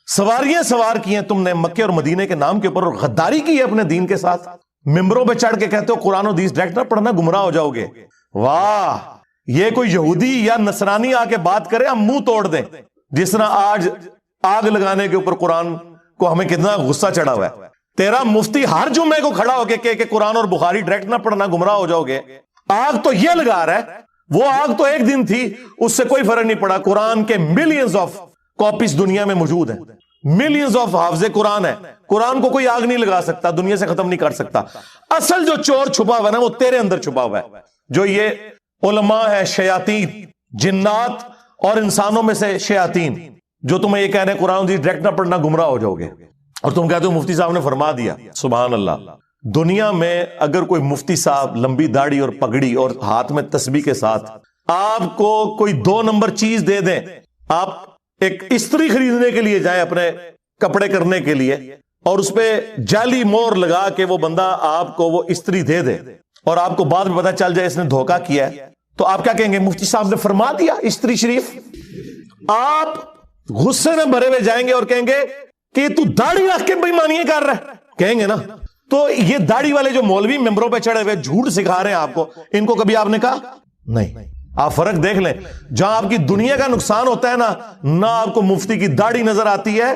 [SPEAKER 3] سواریاں سوار کی ہیں تم نے مکے اور مدینے کے نام کے اوپر، اور غداری کی ہے اپنے دین کے ساتھ. ممبروں پہ چڑھ کے کہتے ہو قرآن و حدیث ڈائریکٹ نہ پڑھنا گمراہ ہو جاؤ گے. واہ، یہ کوئی یہودی یا نصرانی آ کے بات کرے ہم منہ توڑ دیں. جس طرح آج آگ لگانے کے اوپر قرآن کو ہمیں کتنا غصہ چڑھا ہوا ہے. تیرا مفتی ہر جمعے کو کھڑا ہو کے کہ قرآن اور بخاری ڈائریکٹ نہ پڑھنا گمراہ ہو جاؤ گے. آگ تو یہ لگا رہا ہے، وہ آگ تو ایک دن تھی، اس سے کوئی فرق نہیں پڑا. قرآن کے ملینز آف کاپیز دنیا میں موجود ہیں، ملینز آف حافظ قرآن ہے. قرآن کو کوئی آگ نہیں لگا سکتا، دنیا سے ختم نہیں کر سکتا. اصل جو چور چھپا ہوا ہے نا وہ تیرے اندر چھپا ہوا ہے. جو یہ علماء ہے، شیاطین، جنات اور انسانوں میں سے شیاطین، جو تمہیں یہ کہہ رہے ہیں قرآن ڈائریکٹ نہ پڑھنا گمراہ ہو جاؤ گے، اور تم کہتے ہو مفتی صاحب نے فرما دیا. سبحان اللہ. دنیا میں اگر کوئی مفتی صاحب لمبی داڑھی اور پگڑی اور ہاتھ میں تسبیح کے ساتھ آپ کو کوئی 2 نمبر چیز دے دیں، آپ ایک استری خریدنے کے لیے جائیں اپنے کپڑے کرنے کے لیے، اور اس پہ جعلی مور لگا کے وہ بندہ آپ کو وہ استری دے دے، اور آپ کو بعد میں پتا چل جائے اس نے دھوکہ کیا ہے، تو آپ کیا کہیں گے؟ مفتی صاحب نے فرما دیا استری شریف. آپ غصے میں بھرے ہوئے جائیں گے اور کہیں گے کہ تو داڑھی رکھ کے بےایمانیاں کر رہا ہے، کہیں گے نا. تو یہ داڑھی والے جو مولوی ممبروں پہ چڑھے ہوئے جھوٹ سکھا رہے ہیں آپ کو، ان کو کبھی آپ نے کہا نہیں. آپ فرق دیکھ لیں، جہاں آپ کی دنیا کا نقصان ہوتا ہے نا، نہ آپ کو مفتی کی داڑھی نظر آتی ہے.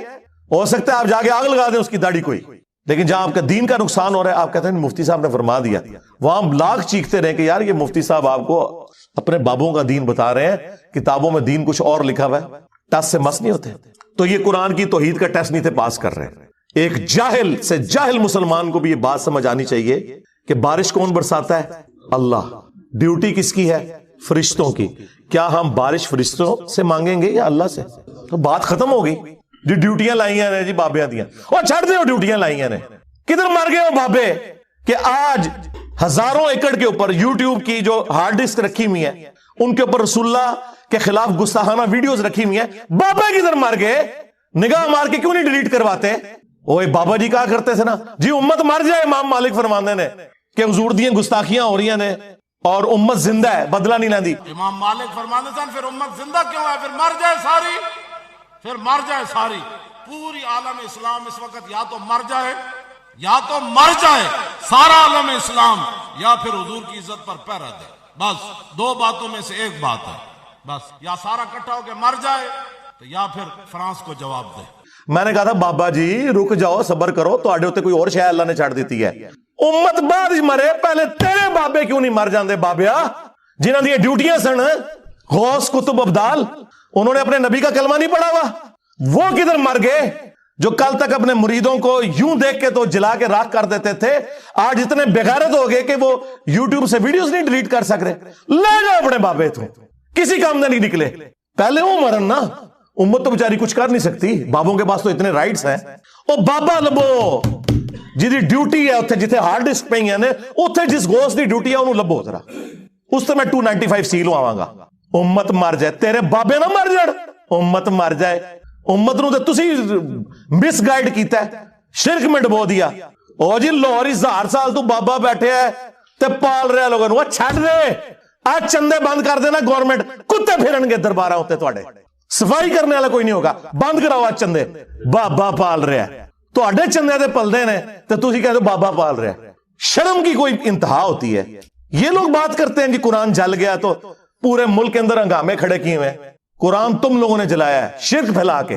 [SPEAKER 3] ہو سکتا ہے آپ جا کے آگ لگا دیں اس کی داڑھی کوئی، لیکن جہاں آپ کا دین کا نقصان ہو رہا ہے آپ کہتے ہیں مفتی صاحب نے فرما دیا. وہاں لاکھ چیختے رہے کہ یار یہ مفتی صاحب آپ کو اپنے بابوں کا دین بتا رہے ہیں، کتابوں میں دین کچھ اور لکھا ہوا ہے. ٹس سے مس نہیں ہوتے. تو یہ قرآن کی توحید کا ٹیسٹ نہیں تھے پاس کر رہے. ایک جاہل سے جاہل مسلمان کو بھی یہ بات سمجھ آنی چاہیے کہ بارش کون برساتا ہے؟ اللہ. ڈیوٹی کس کی ہے؟ فرشتوں کی. کیا ہم بارش فرشتوں سے مانگیں گے یا اللہ سے؟ تو بات ختم ہو گئی. جو ڈیوٹیاں لائی ہیں جی بابے دیا، اور چھڑ دے ڈیوٹیاں لائی ہیں، کدھر مر گئے ہو بابے کہ آج ہزاروں ایکڑ کے اوپر یوٹیوب کی جو ہارڈ ڈسک رکھی ہوئی ہے ان کے اوپر رسول اللہ کے خلاف گستاخانہ ویڈیوز رکھی ہوئی ہیں. بابا کدھر مر گئے؟ نگاہ مار کے کیوں نہیں ڈیلیٹ کرواتے؟ اوے بابا جی کہا کرتے تھے نا جی امت مر جائے، امام مالک فرماندے نے کہ حضور دیاں گستاخیاں ہو رہی ہیں اور امت زندہ ہے، بدلہ نہیں لیندی.
[SPEAKER 4] امام مالک فرماندے تھے پھر امت زندہ کیوں ہے؟ پھر مر جائے ساری، پھر مر جائے ساری. پوری عالم اسلام اس وقت یا تو مر جائے، یا تو مر جائے سارا عالم اسلام، یا پھر حضور کی عزت پر پہرا دے. بس 2 باتوں میں سے ایک بات ہے. بس یا سارا اکٹھا ہو کے مر جائے تو یا پھر فرانس کو جواب دے.
[SPEAKER 3] میں نے کہا تھا بابا جی رک جاؤ، صبر کرو، تو آڈے ہوتے کوئی اور شے اللہ نے چھاڑ دیتی ہے. امت بعد مرے، پہلے تیرے بابے کیوں نہیں مر جاندے بابیا جنہاں دی ڈیوٹیاں سن؟ غوث کتب ابدال، انہوں نے اپنے نبی کا کلمہ نہیں پڑھا ہوا، وہ کدھر مر گئے؟ جو کل تک اپنے مریدوں کو یوں دیکھ کے تو جلا کے راکھ کر دیتے تھے، آج اتنے بغیرت ہو گئے کہ وہ یوٹیوب سے ویڈیوز نہیں ڈیلیٹ کر سک رہے. لے جاؤ اپنے بابے تو، کسی کام نہیں نکلے. پہلے وہ مرن نا، امت تو بیچاری کچھ کر نہیں سکتی، بابوں کے پاس تو اتنے رائٹس ہیں. او بابا لبو جی ڈیوٹی ہے اتنے جتنے ہارڈ ڈسک پہ ہیں اتنے جس گوشت دی ڈیوٹی ہے انہوں لبو ذرا، اس سے میں 295 سیل آواں گا. امت مر جائے، تیرے بابے نہ مر جڑ، امت مر جائے. امت نو تے تسی مس گائیڈ کیتا ہے، شرک میں ڈبو دیا. او جی لاہور 1000 سال تو بابا بیٹھے ہے تے پال رہے لوگوں نو، چھڈ دے آج چندے بند کر دینا گورنمنٹ، کتے پھرن گے درباراں اوتے تواڈے، صفائی کرنے والا کوئی نہیں ہوگا. بند کراؤ آج چندے، بابا پال رہا ہے، تواڈے چندے دے پلدے نے تے تسی کہتے ہو بابا پال رہا ہے. شرم کی کوئی انتہا ہوتی ہے. یہ لوگ بات کرتے ہیں جی قرآن جل گیا تو پورے ملک کے اندر ہنگامے کھڑے کیے ہوئے. قرآن تم لوگوں نے جلایا ہے شرک پھیلا کے.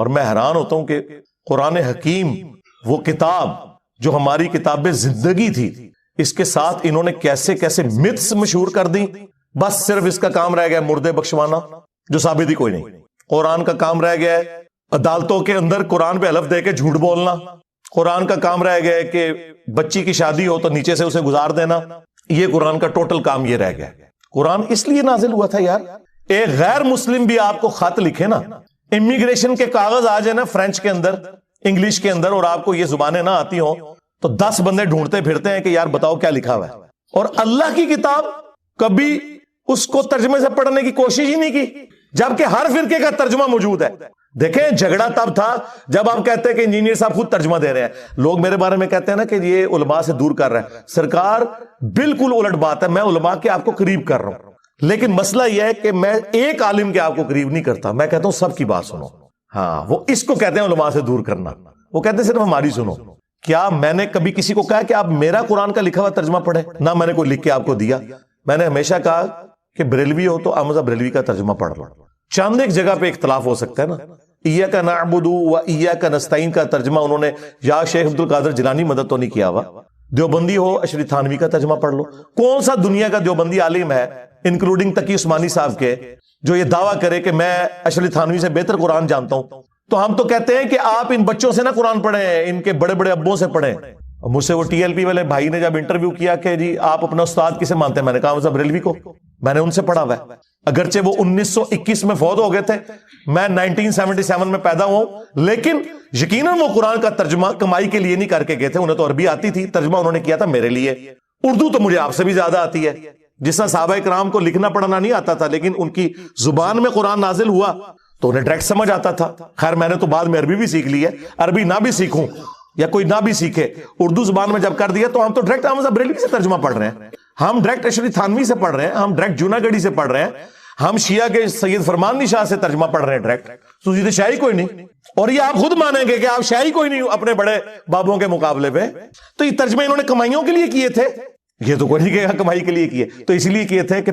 [SPEAKER 3] اور میں حیران ہوتا ہوں کہ قرآن حکیم وہ کتاب جو ہماری کتاب زندگی تھی، اس کے ساتھ انہوں نے کیسے کیسے متس مشہور کر دی. بس صرف اس کا کام رہ گیا مردے بخشوانا، جو ثابت ہی کوئی نہیں. قرآن کا کام رہ گیا ہے عدالتوں کے اندر قرآن پہ حلف دے کے جھوٹ بولنا. قرآن کا کام رہ گیا ہے کہ بچی کی شادی ہو تو نیچے سے اسے گزار دینا. یہ قرآن کا ٹوٹل کام یہ رہ گیا. قرآن اس لیے نازل ہوا تھا یار، ایک غیر مسلم بھی آپ کو خط لکھے نا، امیگریشن کے کاغذ آ جائے نا فرینچ کے اندر، انگلش کے اندر، اور آپ کو یہ زبانیں نہ آتی ہوں تو 10 بندے ڈھونڈتے پھرتے ہیں کہ یار بتاؤ کیا لکھا ہوا ہے. اور اللہ کی کتاب کبھی اس کو ترجمے سے پڑھنے کی کوشش ہی نہیں کی، جبکہ ہر فرقے کا ترجمہ موجود ہے. دیکھیں جھگڑا تب تھا جب آپ کہتے ہیں کہ انجینئر صاحب خود ترجمہ دے رہے ہیں. لوگ میرے بارے میں کہتے ہیں نا کہ یہ علماء سے دور کر رہا ہے. سرکار بالکل الٹ بات ہے، میں علماء کے آپ کو قریب کر رہا ہوں. لیکن مسئلہ یہ ہے کہ میں ایک عالم کے آپ کو قریب نہیں کرتا، میں کہتا ہوں سب کی بات سنو. ہاں وہ اس کو کہتے ہیں علماء سے دور کرنا. وہ کہتے ہیں صرف ہماری سنو. کیا میں نے کبھی کسی کو کہا کہ آپ میرا قرآن کا لکھا ہوا ترجمہ پڑھیں؟ نہ میں نے کوئی لکھ کے آپ کو دیا. میں نے ہمیشہ کہا کہ بریلوی ہو تو احمد بریلوی کا ترجمہ پڑھ لو. چاند ایک جگہ پہ اختلاف ہو سکتا ہے نا. ایاک نعبد و ایاک نستعین کا ترجمہ انہوں نے یا شیخ عبد القادر جیلانی مدد تو نہیں کیا ہوا. دیوبندی ہو اشری تھانوی کا ترجمہ پڑھ لو. کون سا دنیا کا دیوبندی عالم ہے انکلوڈنگ تقی عثمانی صاحب کے جو یہ دعویٰ کرے کہ میں اشری تھانوی سے بہتر قرآن جانتا ہوں؟ تو ہم تو کہتے ہیں کہ آپ ان بچوں سے نہ قرآن پڑھیں، ان کے بڑے بڑے ابوں سے پڑھیں. مجھ سے وہ ٹی ایل پی والے بھائی نے جب انٹرویو کیا کہ جی آپ اپنا استاد کسے مانتے ہیں، میں نے کہا مذہب بریلوی کو. میں نے ان سے پڑھا ہوا ہے، اگرچہ وہ 1921 میں فوت ہو گئے تھے، میں 1977 میں پیدا ہوں، لیکن یقیناً وہ قرآن کا ترجمہ کمائی کے لیے نہیں کر کے گئے تھے. انہیں تو عربی آتی تھی، ترجمہ انہوں نے کیا تھا میرے لیے. اردو تو مجھے آپ سے بھی زیادہ آتی ہے. جس طرح صحابہ کرام کو لکھنا پڑھنا نہیں آتا تھا، لیکن ان کی زبان میں قرآن نازل ہوا تو انہیں ڈائریکٹ سمجھ آتا تھا. خیر میں نے تو بعد میں عربی بھی سیکھ لی ہے. عربی نہ بھی سیکھوں یا کوئی نہ بھی سیکھے، اردو زبان میں جب کر دیا تو ہم تو ڈائریکٹ احمد بریلوی سے ترجمہ پڑھ رہے ہیں، ہم ڈائریکٹ اشری تھانوی سے پڑھ رہے ہیں، ہم ڈائریکٹ جوناگڑھی سے پڑھ رہے ہیں، ہم شیعہ کے سید فرمان شاہ سے ترجمہ پڑھ رہے ہیں ڈائریکٹ. تو یہ شاہی کوئی نہیں. اور یہ آپ خود مانیں گے کہ آپ شاہی کوئی نہیں اپنے بڑے بابوں کے مقابلے پہ. تو یہ ترجمے انہوں نے کمائیوں کے لیے کیے تھے، یہ تو کوئی نہیں کہے گا کمائی کے لیے کیے. تو اس لیے کیے تھے کہ